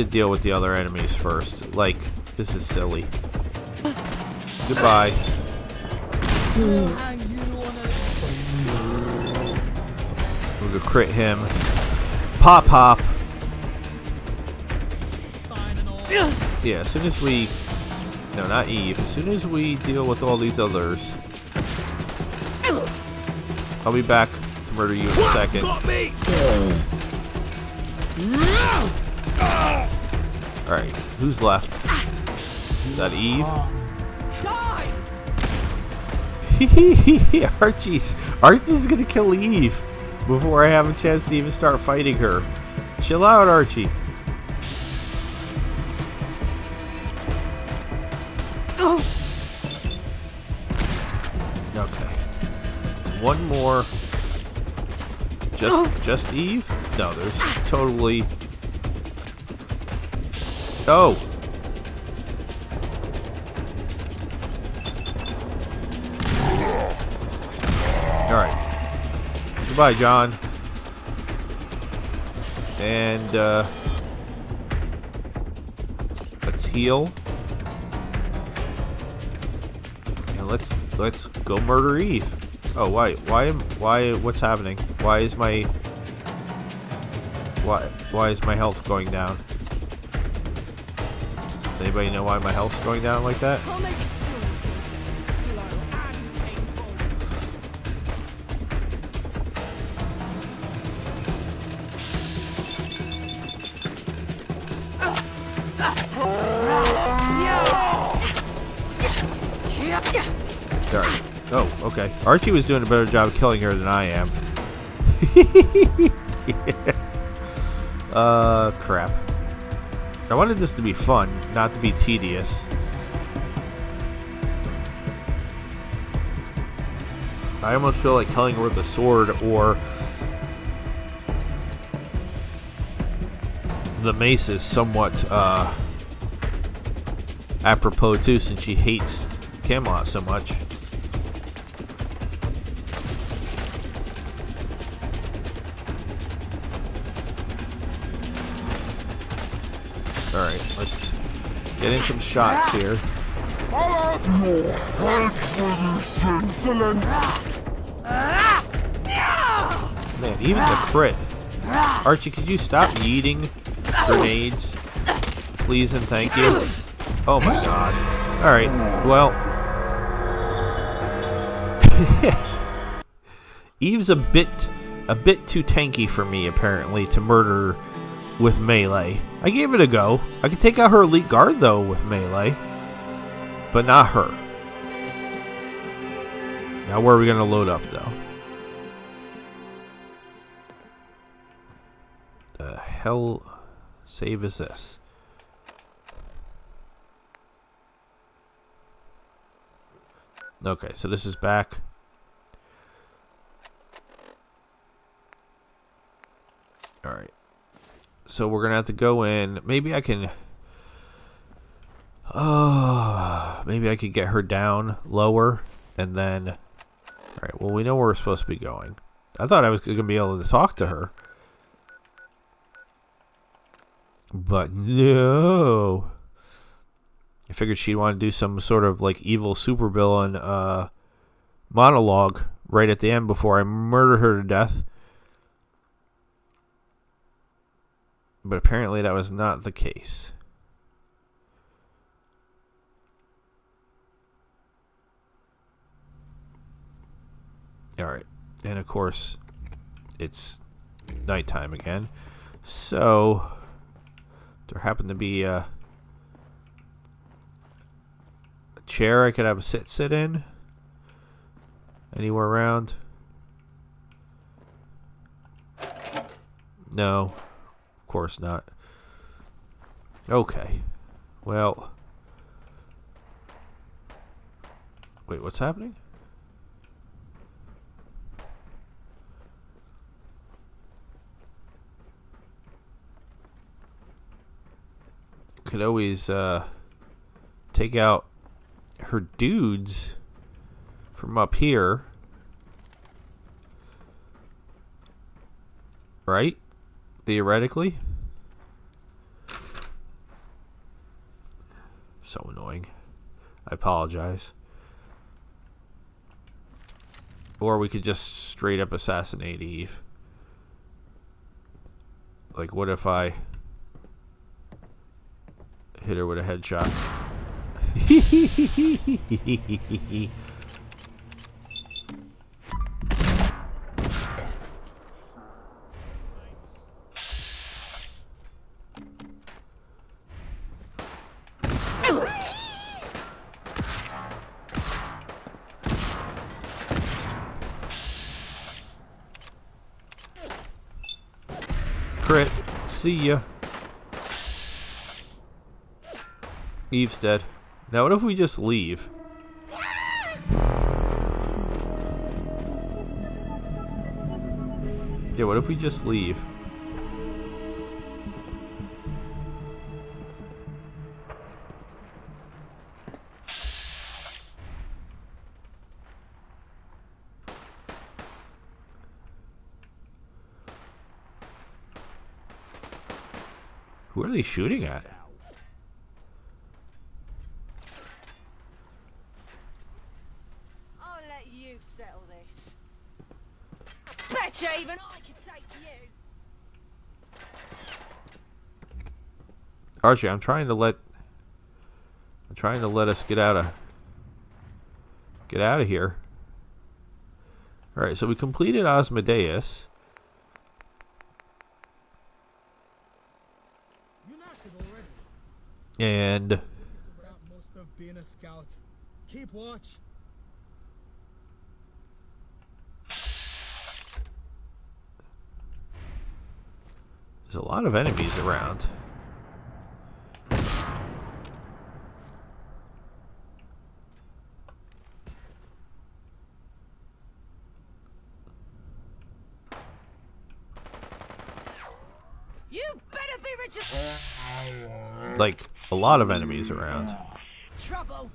deal with the other enemies first. Like, this is silly. Goodbye. We're gonna crit him. Pop pop. Yeah, as soon as we... No, not Eve. As soon as we deal with all these others... I'll be back to murder you in a second. Alright, who's left? Is that Eve? Archie's gonna kill Eve before I have a chance to even start fighting her. Chill out, Archie. Okay. One more. Just Eve? No, there's totally... Oh! Alright. Goodbye, John. And, let's heal. And let's go murder Eve. Oh, what's happening? Why is my health going down? Does anybody know why my health's going down like that? Sorry. Oh, okay. Archie was doing a better job killing her than I am. Crap. I wanted this to be fun, not to be tedious. I almost feel like killing her with a sword or the mace is somewhat apropos too, since she hates Camelot so much. Alright, let's get in some shots here. Man, even the crit. Archie, could you stop yeeting grenades? Please and thank you. Oh my god. Alright, well. Eve's a bit too tanky for me, apparently, to murder with melee. I gave it a go. I could take out her elite guard, though, with melee. But not her. Now, where are we going to load up, though? The hell save is this? Okay, so this is back. So we're gonna have to go in. Maybe I can. Maybe I could get her down lower, and then. All right. Well, we know where we're supposed to be going. I thought I was gonna be able to talk to her, but no. I figured she'd want to do some sort of like evil supervillain monologue right at the end before I murder her to death. But apparently that was not the case. Alright. And of course, it's nighttime again. So, there happened to be a chair I could have a sit in. Anywhere around? No. Of course not. Okay. Well. Wait, what's happening? Could always take out her dudes from up here. Right? Theoretically. So annoying. I apologize. Or we could just straight up assassinate Eve. Like, what if I hit her with a headshot? Crit. See ya. Eve's dead. Now what if we just leave? Yeah, what if we just leave? Who are they shooting at? I'll let you settle this. Betcha even I can take to you. Archie, I'm trying to let us get out of here. All right, so we completed Asmodeus. And That must have been a scout. Keep watch. there's a lot of enemies around. You better be Richard. Like, a lot of enemies around. Trouble.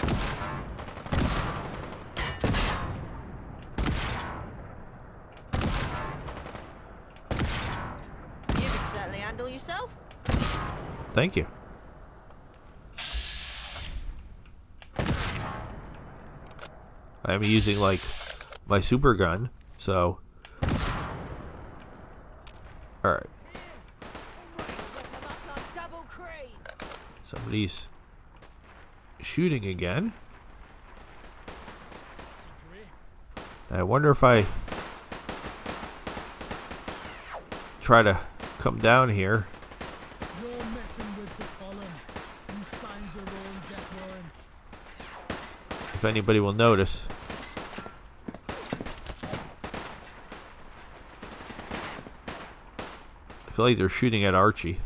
You can certainly handle yourself. Thank you. I'm using, like, my super gun, so... Alright. Somebody's shooting again. I wonder if I try to come down here. You're messing with the column. You signed your own death warrant. If anybody will notice. I feel like they're shooting at Archie.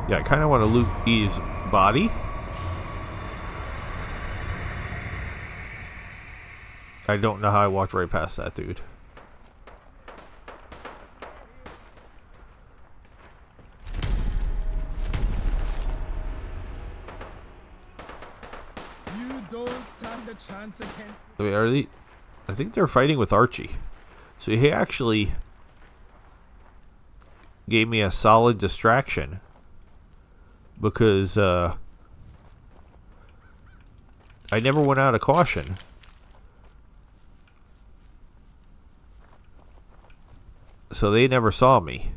Yeah, I kind of want to loot Eve's body. I don't know how I walked right past that dude. You don't stand a chance against. Wait, are they? I think they're fighting with Archie. So he actually gave me a solid distraction because I never went out of caution. So they never saw me.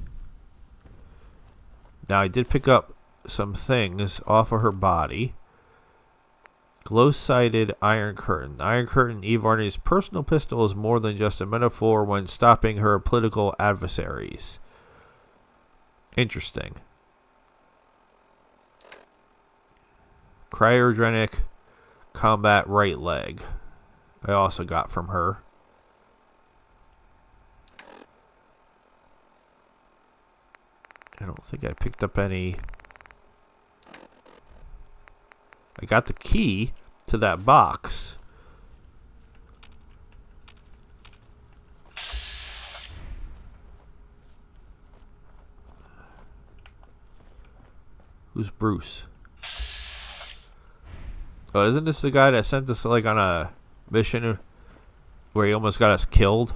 Now I did pick up some things off of her body. Glow-sighted Iron Curtain. The Iron Curtain, Eve Arney's personal pistol, is more than just a metaphor when stopping her political adversaries. Interesting. Cryogenic combat right leg. I also got from her. I don't think I picked up any. I got the key to that box. Who's Bruce? Oh, isn't this the guy that sent us like on a mission where he almost got us killed?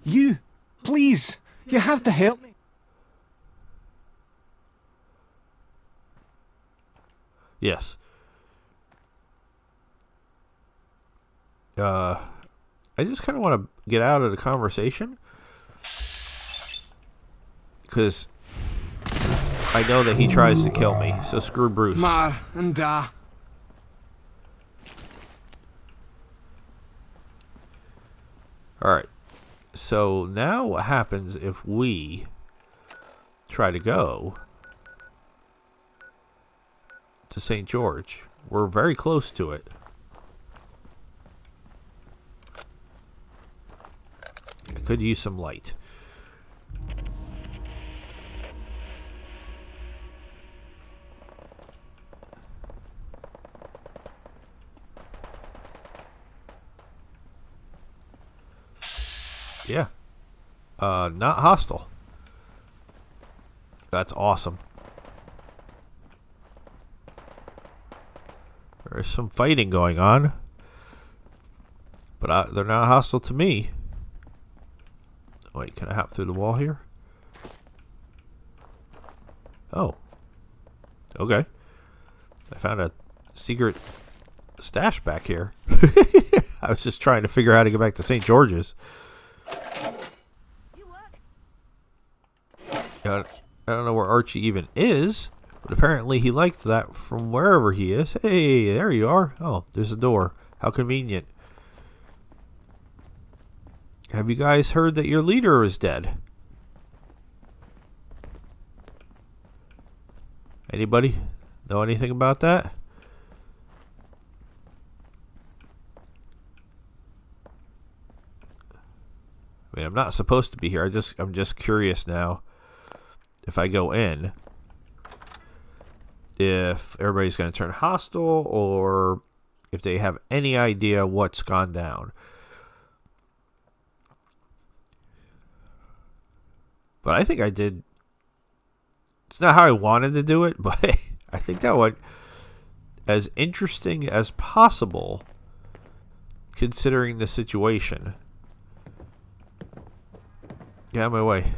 You, please, you have to help me. Yes. I just kind of want to get out of the conversation because I know that he tries to kill me, so screw Bruce. Mar and Da. Alright. So now what happens if we try to go to St. George? We're very close to it. I could use some light. Yeah. Not hostile. That's awesome. There's some fighting going on. But they're not hostile to me. Wait, can I hop through the wall here? Oh. Okay. I found a secret stash back here. I was just trying to figure out how to get back to St. George's. I don't know where Archie even is, but apparently he liked that from wherever he is. Hey, there you are. Oh, there's a door. How convenient. Have you guys heard that your leader is dead? Anybody know anything about that? I mean, I'm not supposed to be here. I'm just curious now. If I go in, if everybody's going to turn hostile or if they have any idea what's gone down. But I think I did. It's not how I wanted to do it, but I think that went as interesting as possible considering the situation. Get out of my way.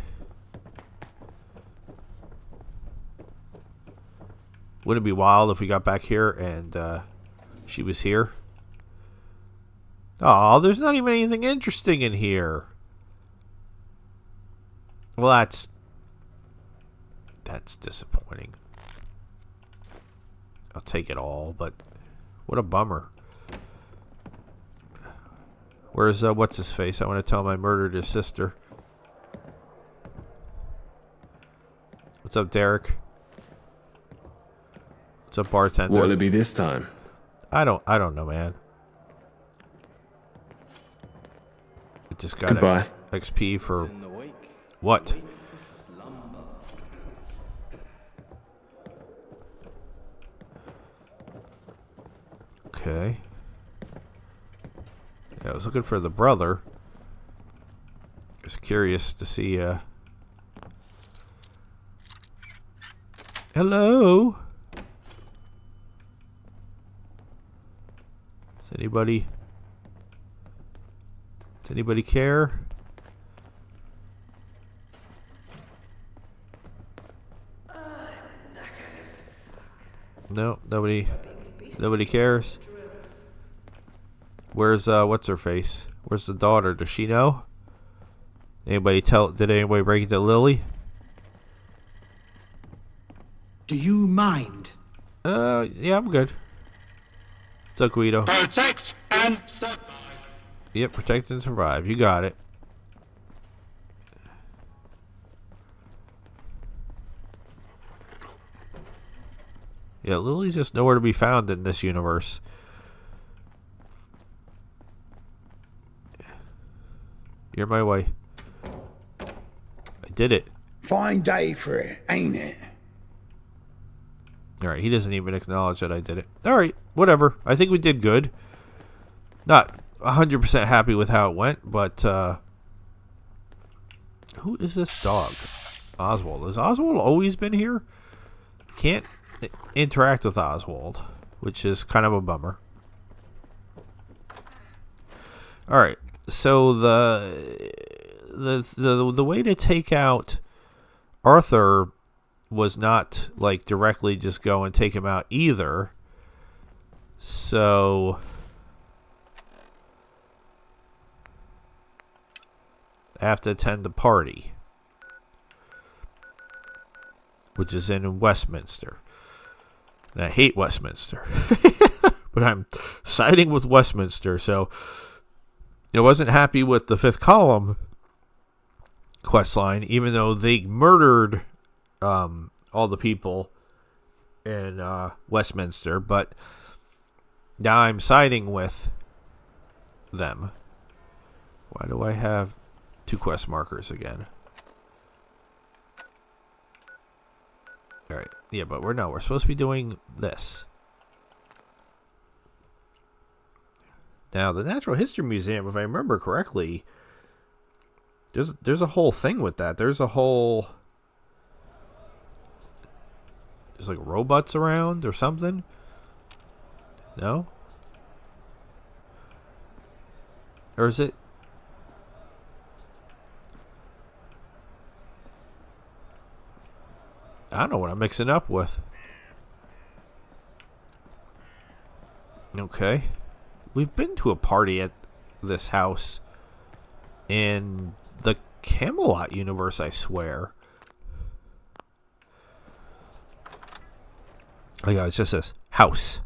Wouldn't it be wild if we got back here and she was here? Oh, there's not even anything interesting in here. Well, that's disappointing. I'll take it all, but what a bummer. Where's what's his face? I want to tell him I murdered his sister. What's up, Derek? What's up, bartender? What'll it be this time? I don't know, man. I just got Goodbye. XP for what? Okay. Yeah, I was looking for the brother. I was curious to see, Hello? Does anybody care? No, nobody cares. Where's what's her face? Where's the daughter? Does she know? Did anybody break it to Lily? Do you mind? Yeah, I'm good. What's up, Guido? Protect and survive. Yep, protect and survive. You got it. Yeah, Lily's just nowhere to be found in this universe. You're my way. I did it. Fine day for it, ain't it? Alright, he doesn't even acknowledge that I did it. Alright, whatever. I think we did good. Not 100% happy with how it went, but, who is this dog? Oswald. Has Oswald always been here? Can't interact with Oswald, which is kind of a bummer. Alright, so the way to take out Arthur was not like directly just go and take him out either. So I have to attend the party, which is in Westminster. And I hate Westminster. But I'm siding with Westminster, so I wasn't happy with the Fifth Column questline, even though they murdered all the people in Westminster, but now I'm siding with them. Why do I have 2 quest markers again? Alright, yeah, but we're supposed to be doing this. Now, the Natural History Museum, if I remember correctly, there's a whole thing with that. There's like robots around or something. No? Or is it? I don't know what I'm mixing up with. Okay. We've been to a party at this house in the Camelot universe, I swear. Oh yeah, it's just this house.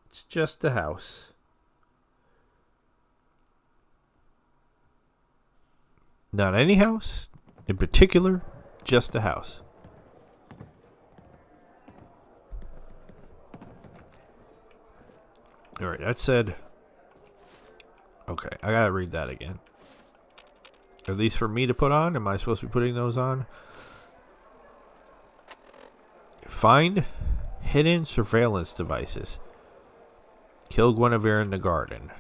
It's just a house. Not any house in particular, just a house. Alright, that said... Okay, I gotta read that again. Are these for me to put on? Am I supposed to be putting those on? Find hidden surveillance devices. Kill Guinevere in the garden.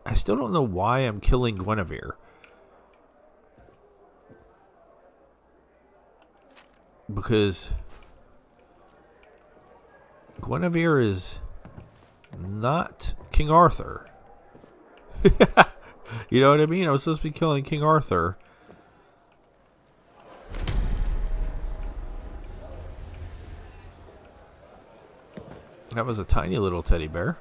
I still don't know why I'm killing Guinevere. Because Guinevere is not King Arthur. You know what I mean? I was supposed to be killing King Arthur. That was a tiny little teddy bear.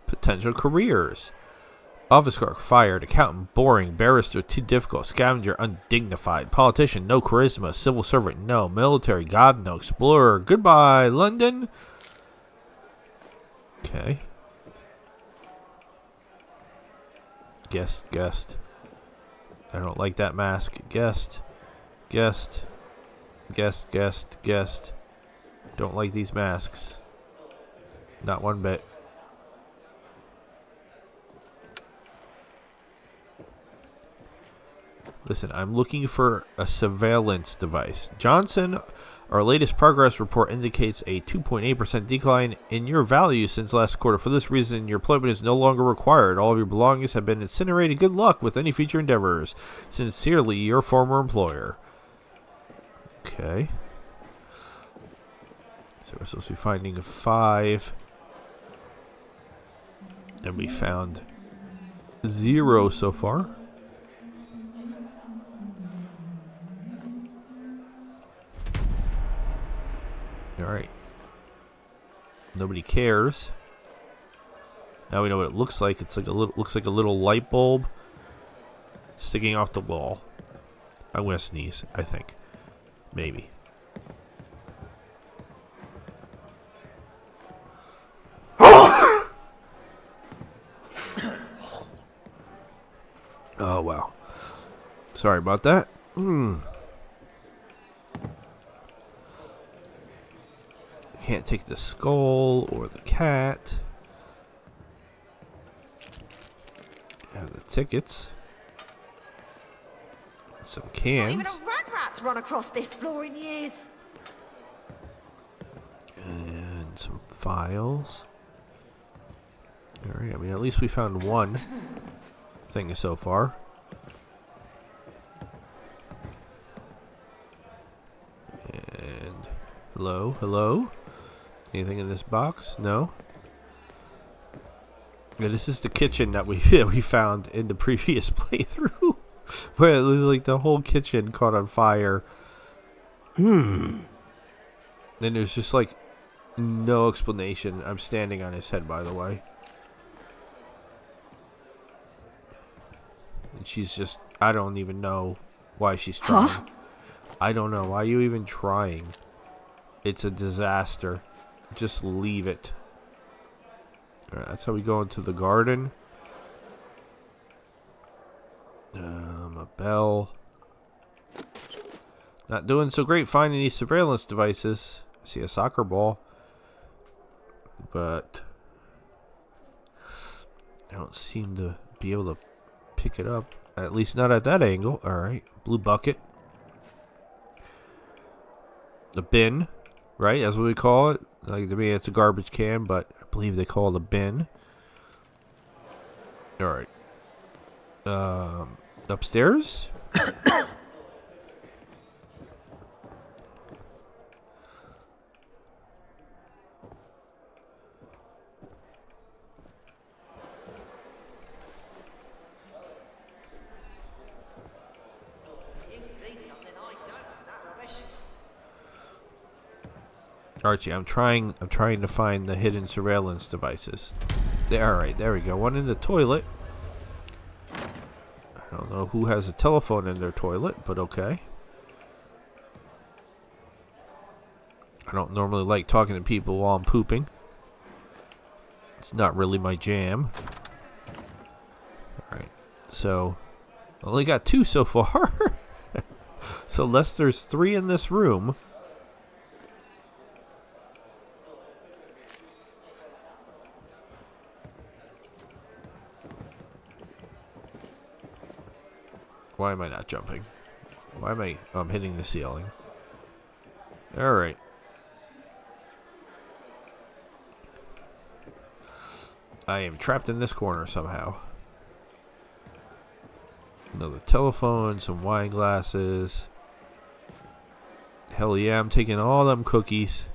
Potential careers. Office clerk, fired. Accountant, boring. Barrister, too difficult. Scavenger, undignified. Politician, no charisma. Civil servant, no. Military, god, no. Explorer, goodbye, London. Okay. Guest. I don't like that mask. Guest. Don't like these masks. Not one bit. Listen, I'm looking for a surveillance device. Johnson, our latest progress report indicates a 2.8% decline in your value since last quarter. For this reason, your employment is no longer required. All of your belongings have been incinerated. Good luck with any future endeavors. Sincerely, your former employer. Okay. So we're supposed to be finding 5. And we found 0 so far. Alright. Nobody cares. Now we know what it looks like. It's like looks like a little light bulb sticking off the wall. I'm gonna sneeze, I think. Maybe. Oh wow. Sorry about that. Can't take the skull or the cat. Have the tickets. Some Not even cans. a rat's run across this floor in years. And some files. Alright, I mean, at least we found one thing so far. And hello? Anything in this box? No. Yeah, this is the kitchen that we we found in the previous playthrough, where it was like the whole kitchen caught on fire. Then there's just like no explanation. I'm standing on his head, by the way. And she's just, I don't even know why she's trying. Huh? I don't know. Why are you even trying? It's a disaster. Just leave it. Alright, that's how we go into the garden. A bell. Not doing so great finding these surveillance devices. I see a soccer ball. But I don't seem to be able to pick it up. At least not at that angle. Alright. Blue bucket. The bin. Right? That's what we call it. Like, to me, it's a garbage can, but I believe they call it a bin. Alright. Upstairs? You see something I don't. That rubbish. Archie, I'm trying to find the hidden surveillance devices. Alright, there we go. One in the toilet. I don't know who has a telephone in their toilet, but okay. I don't normally like talking to people while I'm pooping. It's not really my jam. Alright, so I only got 2 so far. So unless there's 3 in this room. Why am I not jumping? Why am I... I'm hitting the ceiling. Alright. I am trapped in this corner somehow. Another telephone, some wine glasses. Hell yeah, I'm taking all them cookies.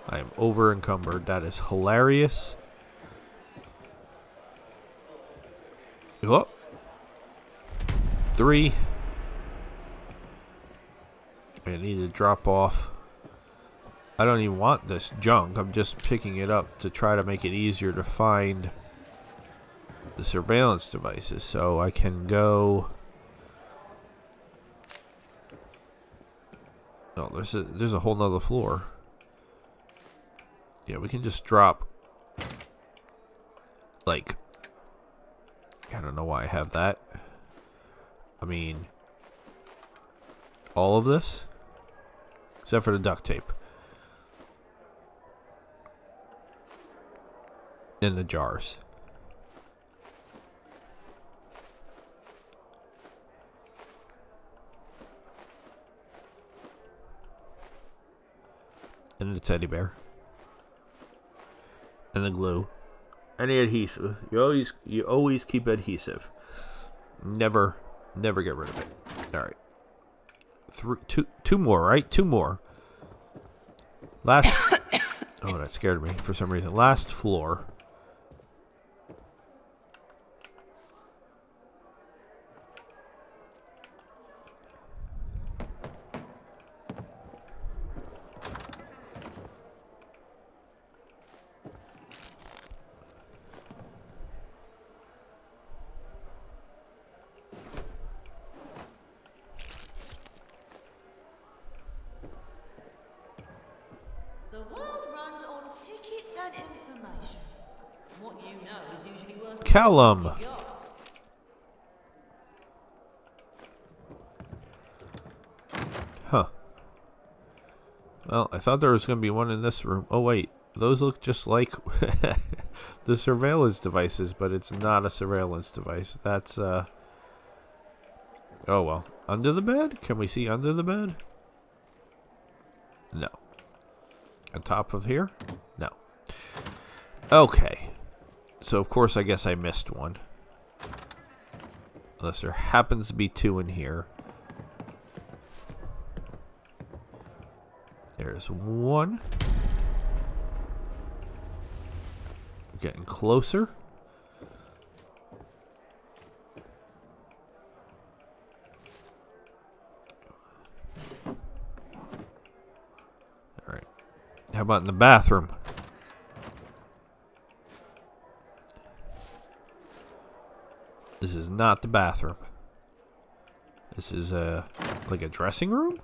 I am over encumbered. That is hilarious. Oh. 3. I need to drop off. I don't even want this junk. I'm just picking it up to try to make it easier to find the surveillance devices, so I can go. Oh, there's a whole nother floor. Yeah, we can just drop. Like, I don't know why I have that. I mean, all of this, except for the duct tape in the jars. And the teddy bear. And the glue. Any adhesive. You always keep adhesive. Never get rid of it. Alright. Two more, right? Two more. Last oh, that scared me for some reason. Last floor. The world runs on tickets and information. What you know is usually worth Callum. what you got. Huh. Well, I thought there was going to be one in this room. Oh, wait. Those look just like the surveillance devices, but it's not a surveillance device. That's, oh, well. Under the bed? Can we see under the bed? No. On top of here? No. Okay. So, of course, I guess I missed one. Unless there happens to be two in here. There's one. We're getting closer. Alright. How about in the bathroom? This is not the bathroom. This is like a dressing room?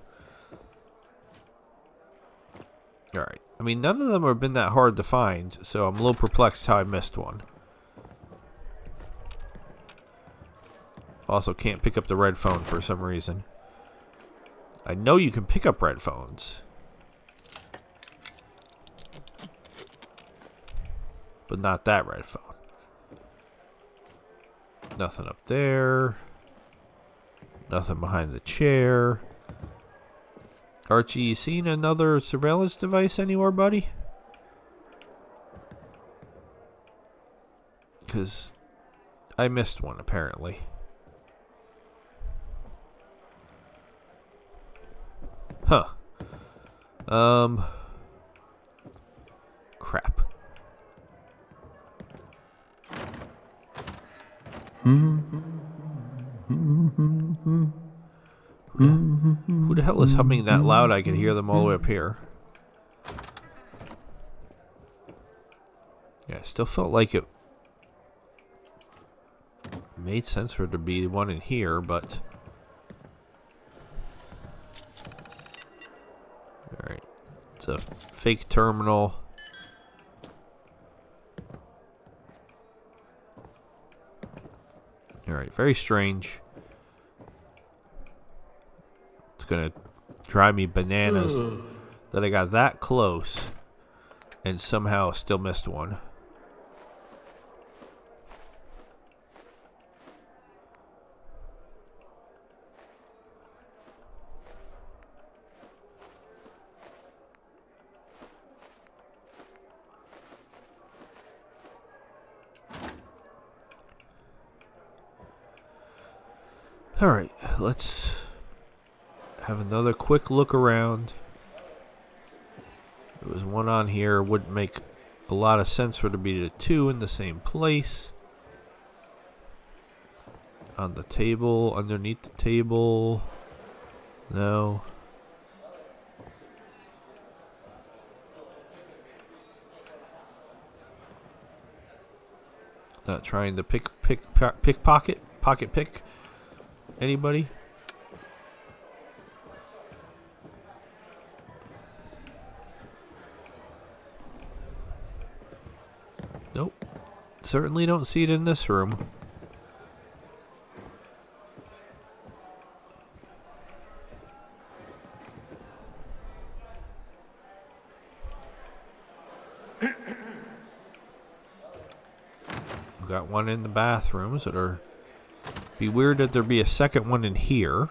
Alright. I mean, none of them have been that hard to find, so I'm a little perplexed how I missed one. Also, can't pick up the red phone for some reason. I know you can pick up red phones. But not that red phone. Nothing up there. Nothing behind the chair. Archie, you seen another surveillance device anywhere, buddy? Because I missed one, apparently. Huh. Crap. Who the hell is humming that loud I can hear them all the way up here? Yeah, I still felt like it made sense for there to be one in here, but... Alright. It's a fake terminal. Alright, very strange. It's gonna drive me bananas that I got that close and somehow still missed one. Alright, let's have another quick look around. There was one on here. Wouldn't make a lot of sense for there to be the two in the same place. On the table, underneath the table. No. Not trying to pickpocket anybody? Nope. Certainly don't see it in this room. We've got one in the bathrooms that are... Be weird that there be a second one in here.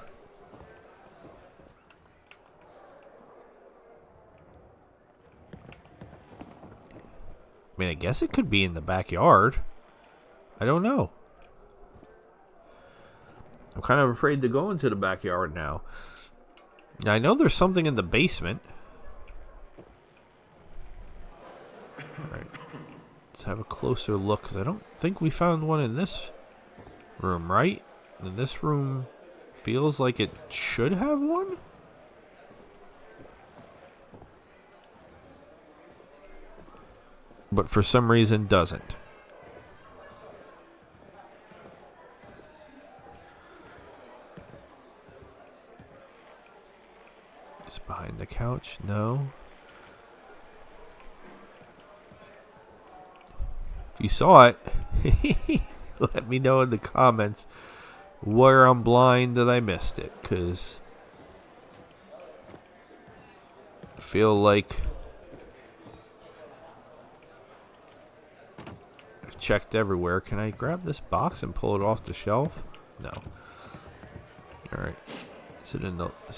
mean, I guess it could be in the backyard. I don't know. I'm kind of afraid to go into the backyard now. I know there's something in the basement. Alright. Let's have a closer look, because I don't think we found one in this room, right? And this room feels like it should have one? But for some reason doesn't. Is behind the couch? No. If you saw it, let me know in the comments where I'm blind that I missed it, because I feel like I've checked everywhere. Can I grab this box and pull it off the shelf? No. Alright. Is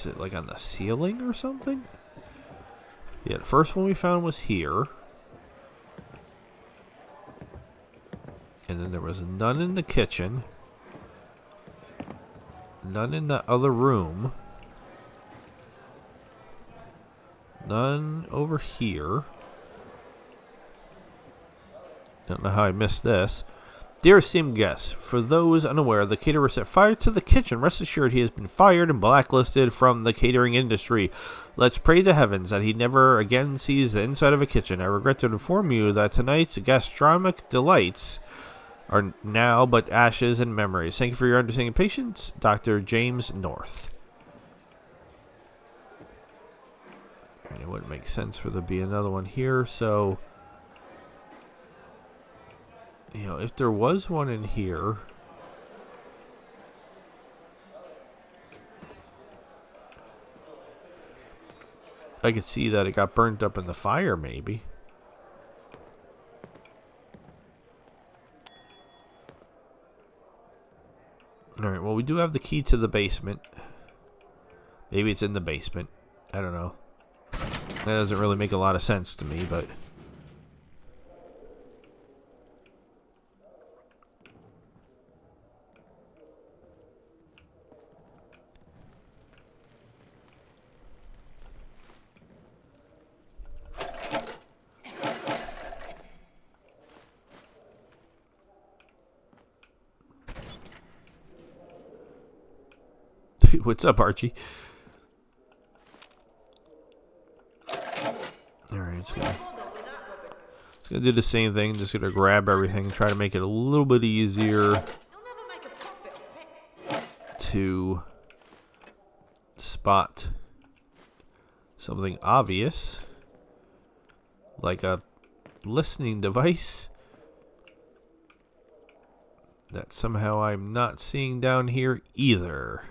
it like on the ceiling or something? Yeah, the first one we found was here. And then there was none in the kitchen. None in the other room. None over here. Don't know how I missed this. Dear esteemed guests, for those unaware, the caterer set fire to the kitchen. Rest assured he has been fired and blacklisted from the catering industry. Let's pray to heavens that he never again sees the inside of a kitchen. I regret to inform you that tonight's gastronomic delights are now but ashes and memories. Thank you for your understanding and patience, Dr. James North. And it wouldn't make sense for there to be another one here, so... You know, if there was one in here... I could see that it got burnt up in the fire, maybe. Alright, well, we do have the key to the basement. Maybe it's in the basement. I don't know. That doesn't really make a lot of sense to me, but... What's up, Archie? Alright, it's gonna do the same thing. Just gonna grab everything and try to make it a little bit easier to spot something obvious, like a listening device that somehow I'm not seeing down here either.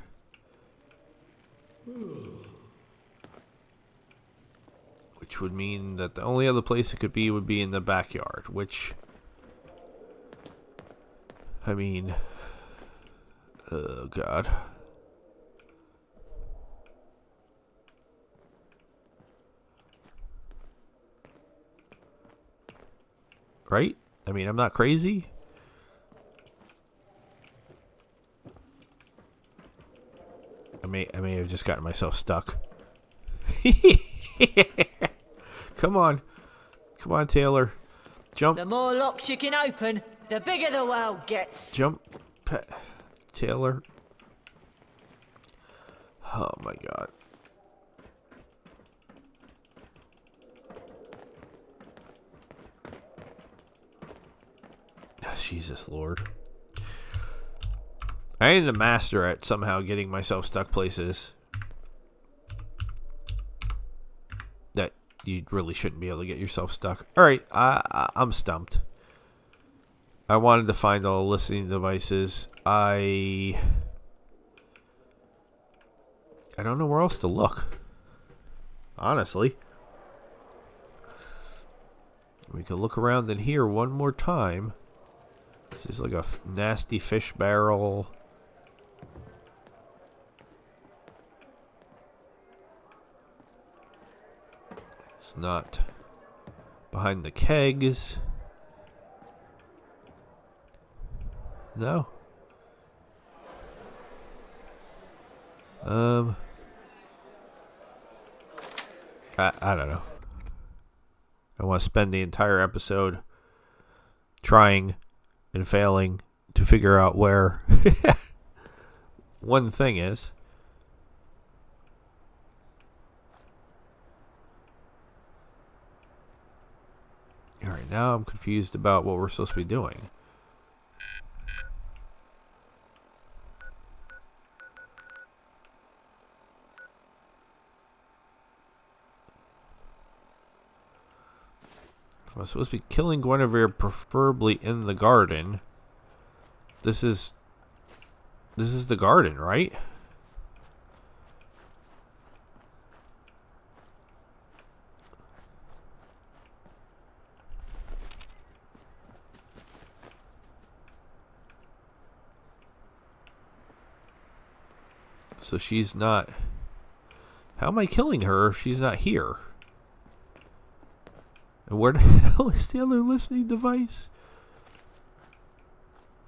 Which would mean that the only other place it could be would be in the backyard, which, I mean, oh God. Right? I mean, I'm not crazy. I may have just gotten myself stuck. Come on. Come on, Taylor. Jump. The more locks you can open, the bigger the world gets. Jump. Taylor. Oh my God. Jesus Lord. I am the master at somehow getting myself stuck places that you really shouldn't be able to get yourself stuck. Alright, I'm stumped. I wanted to find all the listening devices. I don't know where else to look. Honestly. We could look around in here one more time. This is like a nasty fish barrel. It's not behind the kegs. No. I don't know. I want to spend the entire episode trying and failing to figure out where one thing is. Alright, now I'm confused about what we're supposed to be doing. If I'm supposed to be killing Guinevere, preferably in the garden. This is the garden, right? So she's not... How am I killing her if she's not here? And where the hell is the other listening device?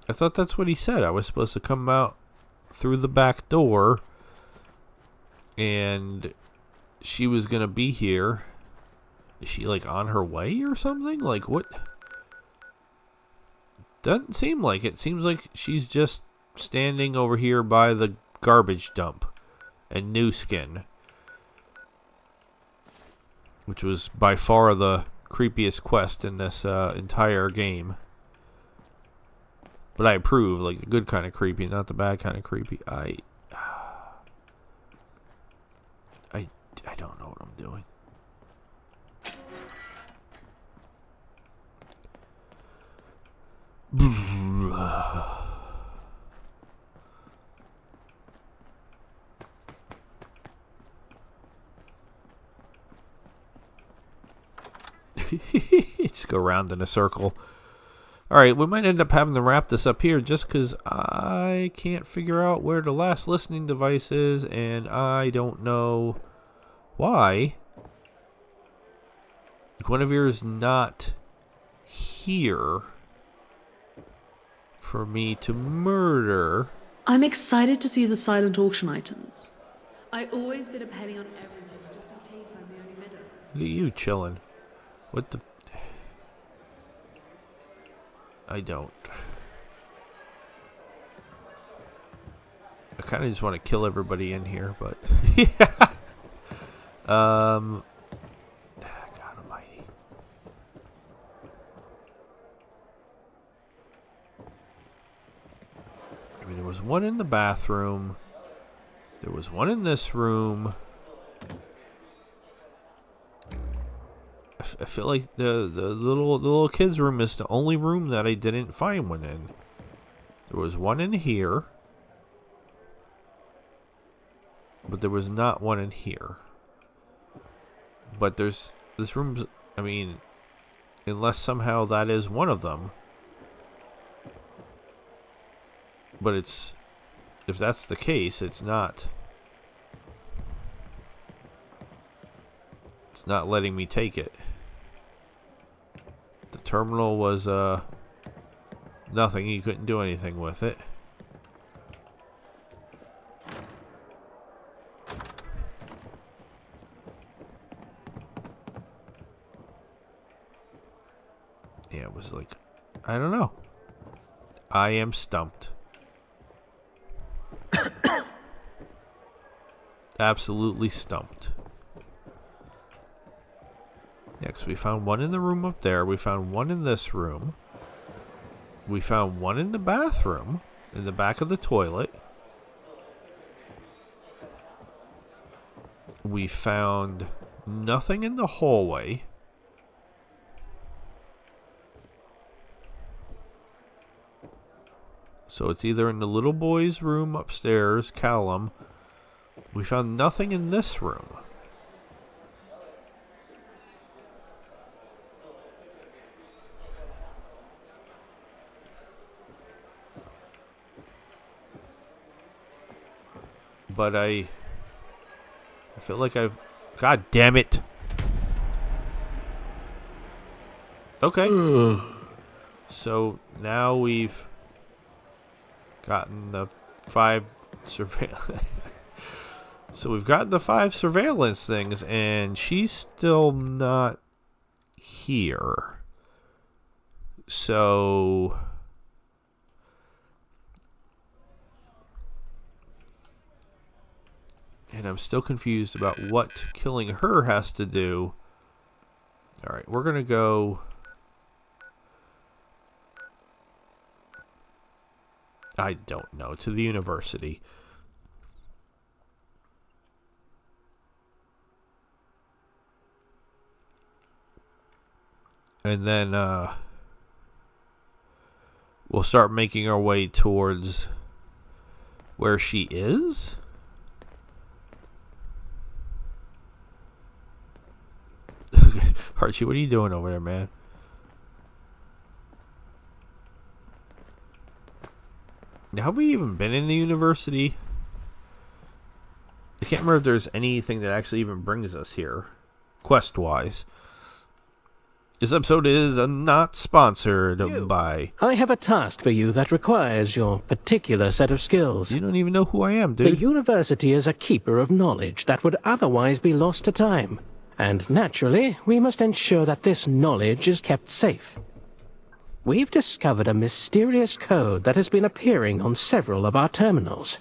I thought that's what he said. I was supposed to come out through the back door. And she was going to be here. Is she like on her way or something? Like what? Doesn't seem like it. Seems like she's just standing over here by the garbage dump and New Skin, which was by far the creepiest quest in this entire game. But I approve, like the good kind of creepy, not the bad kind of creepy. I don't know what I'm doing. Just go around in a circle. Alright, we might end up having to wrap this up here just because I can't figure out where the last listening device is, and I don't know why Guinevere is not here for me to murder. I'm excited to see the silent auction items. I always bid a penny on everything just in case I'm the only bidder. Look at you chilling. What the... I don't. I kind of just want to kill everybody in here, but... yeah. God almighty. I mean, there was one in the bathroom. There was one in this room. I feel like the little kids' room is the only room that I didn't find one in. There was one in here, but there was not one in here. But there's this room's. I mean, unless somehow that is one of them. But it's, if that's the case, it's not. It's not letting me take it. The terminal was nothing. You couldn't do anything with it. Yeah, it was like, I don't know. I am stumped. Absolutely stumped. Yeah, because we found one in the room up there. We found one in this room. We found one in the bathroom, in the back of the toilet. We found nothing in the hallway. So it's either in the little boy's room upstairs, Callum. We found nothing in this room. But I feel like I've... God damn it. Okay. So now we've gotten the 5 surveillance. So we've gotten the 5 surveillance things, and she's still not here. So and I'm still confused about what killing her has to do. All right, we're going to go. I don't know, to the university. And then we'll start making our way towards where she is. Archie, what are you doing over there, man? Have we even been in the university? I can't remember if there's anything that actually even brings us here, quest-wise. This episode is not sponsored by... I have a task for you that requires your particular set of skills. You don't even know who I am, dude. The university is a keeper of knowledge that would otherwise be lost to time. And naturally, we must ensure that this knowledge is kept safe. We've discovered a mysterious code that has been appearing on several of our terminals.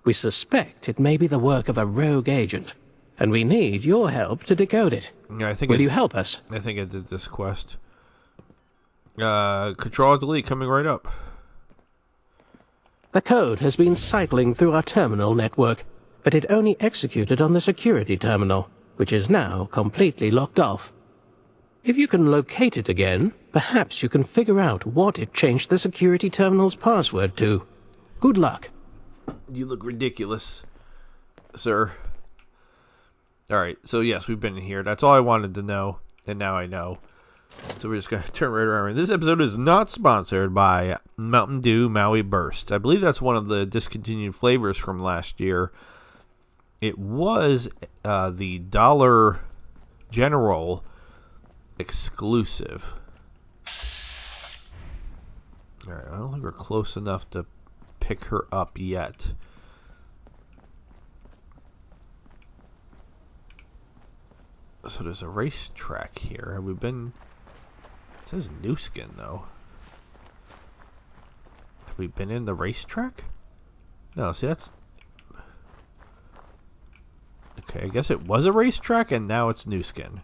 We suspect it may be the work of a rogue agent, and we need your help to decode it. Yeah, I think Will you help us? I think I did this quest. Control-Delete coming right up. The code has been cycling through our terminal network, but it only executed on the security terminal, which is now completely locked off. If you can locate it again, perhaps you can figure out what it changed the security terminal's password to. Good luck. You look ridiculous, sir. Alright, so yes, we've been in here. That's all I wanted to know, and now I know. So we're just going to turn right around. This episode is not sponsored by Mountain Dew Maui Burst. I believe that's one of the discontinued flavors from last year. It was the Dollar General exclusive. Alright, I don't think we're close enough to pick her up yet. So there's a racetrack here. Have we been... It says New Skin, though. Have we been in the racetrack? No, see, that's... Okay, I guess it was a racetrack, and now it's New Skin.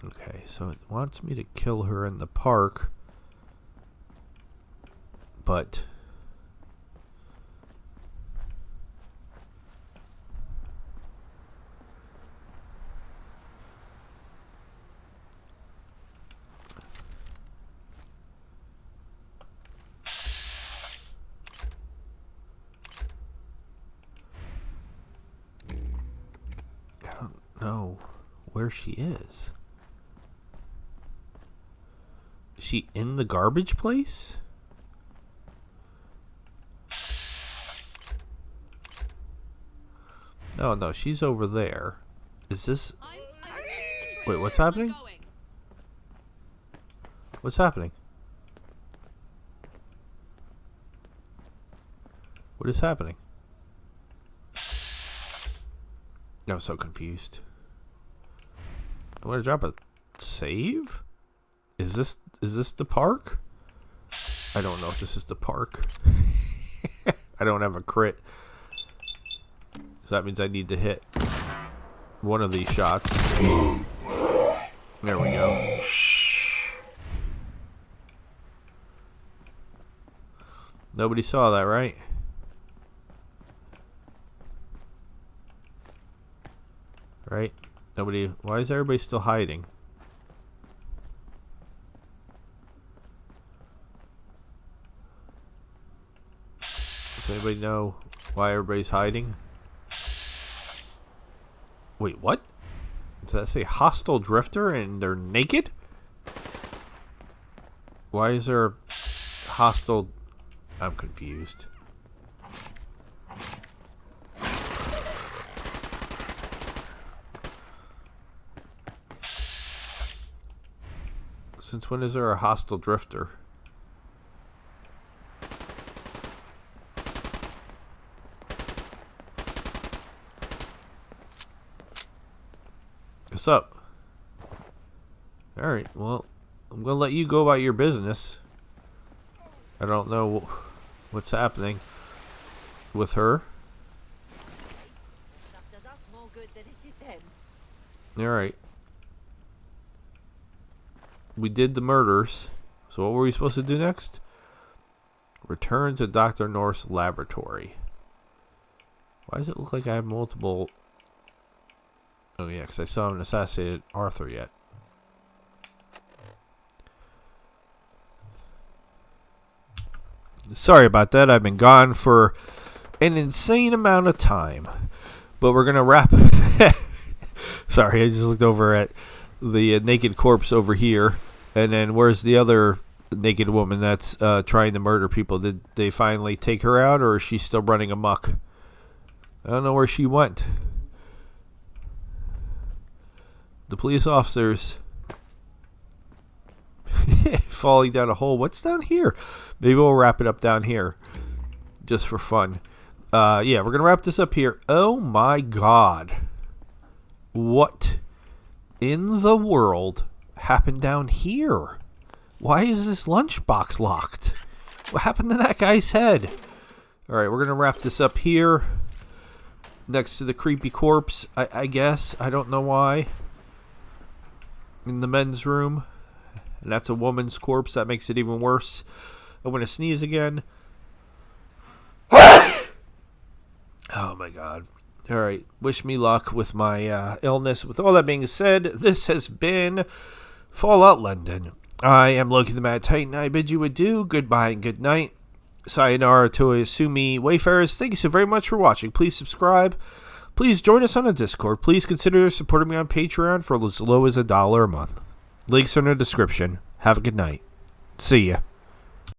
Okay, so it wants me to kill her in the park. But... know where she is. Is she in the garbage place? No, she's over there. Is this... Wait, what's happening? What's happening? What is happening? I'm so confused. I'm gonna drop a save? Is this the park? I don't know if this is the park. I don't have a crit. So that means I need to hit one of these shots. There we go. Nobody saw that, right? Right? Nobody... Why is everybody still hiding? Does anybody know why everybody's hiding? Wait, what? Does that say hostile drifter and they're naked? Why is there hostile... I'm confused. Since when is there a hostile drifter? What's up? Alright, well, I'm going to let you go about your business. I don't know what's happening with her. Alright. We did the murders. So what were we supposed to do next? Return to Dr. North's laboratory. Why does it look like I have multiple... Oh yeah, because I still haven't assassinated Arthur yet. Sorry about that. I've been gone for an insane amount of time. But we're going to wrap... Sorry, I just looked over at the naked corpse over here. And then where's the other naked woman that's trying to murder people? Did they finally take her out, or is she still running amok? I don't know where she went. The police officers falling down a hole. What's down here? Maybe we'll wrap it up down here just for fun. Yeah, we're going to wrap this up here. Oh my god. What in the world happened down here? Why is this lunchbox locked? What happened to that guy's head? Alright, we're going to wrap this up here. Next to the creepy corpse, I guess. I don't know why. In the men's room. And that's a woman's corpse. That makes it even worse. I'm going to sneeze again. Oh my god. Alright, wish me luck with my illness. With all that being said, this has been Fallout London. I am Loki the Mad Titan. I bid you adieu, goodbye, and good night. Sayonara to Asumi Wayfarers. Thank you so very much for watching. Please subscribe. Please join us on the Discord. Please consider supporting me on Patreon for as low as $1 a month. Links are in the description. Have a good night. See ya.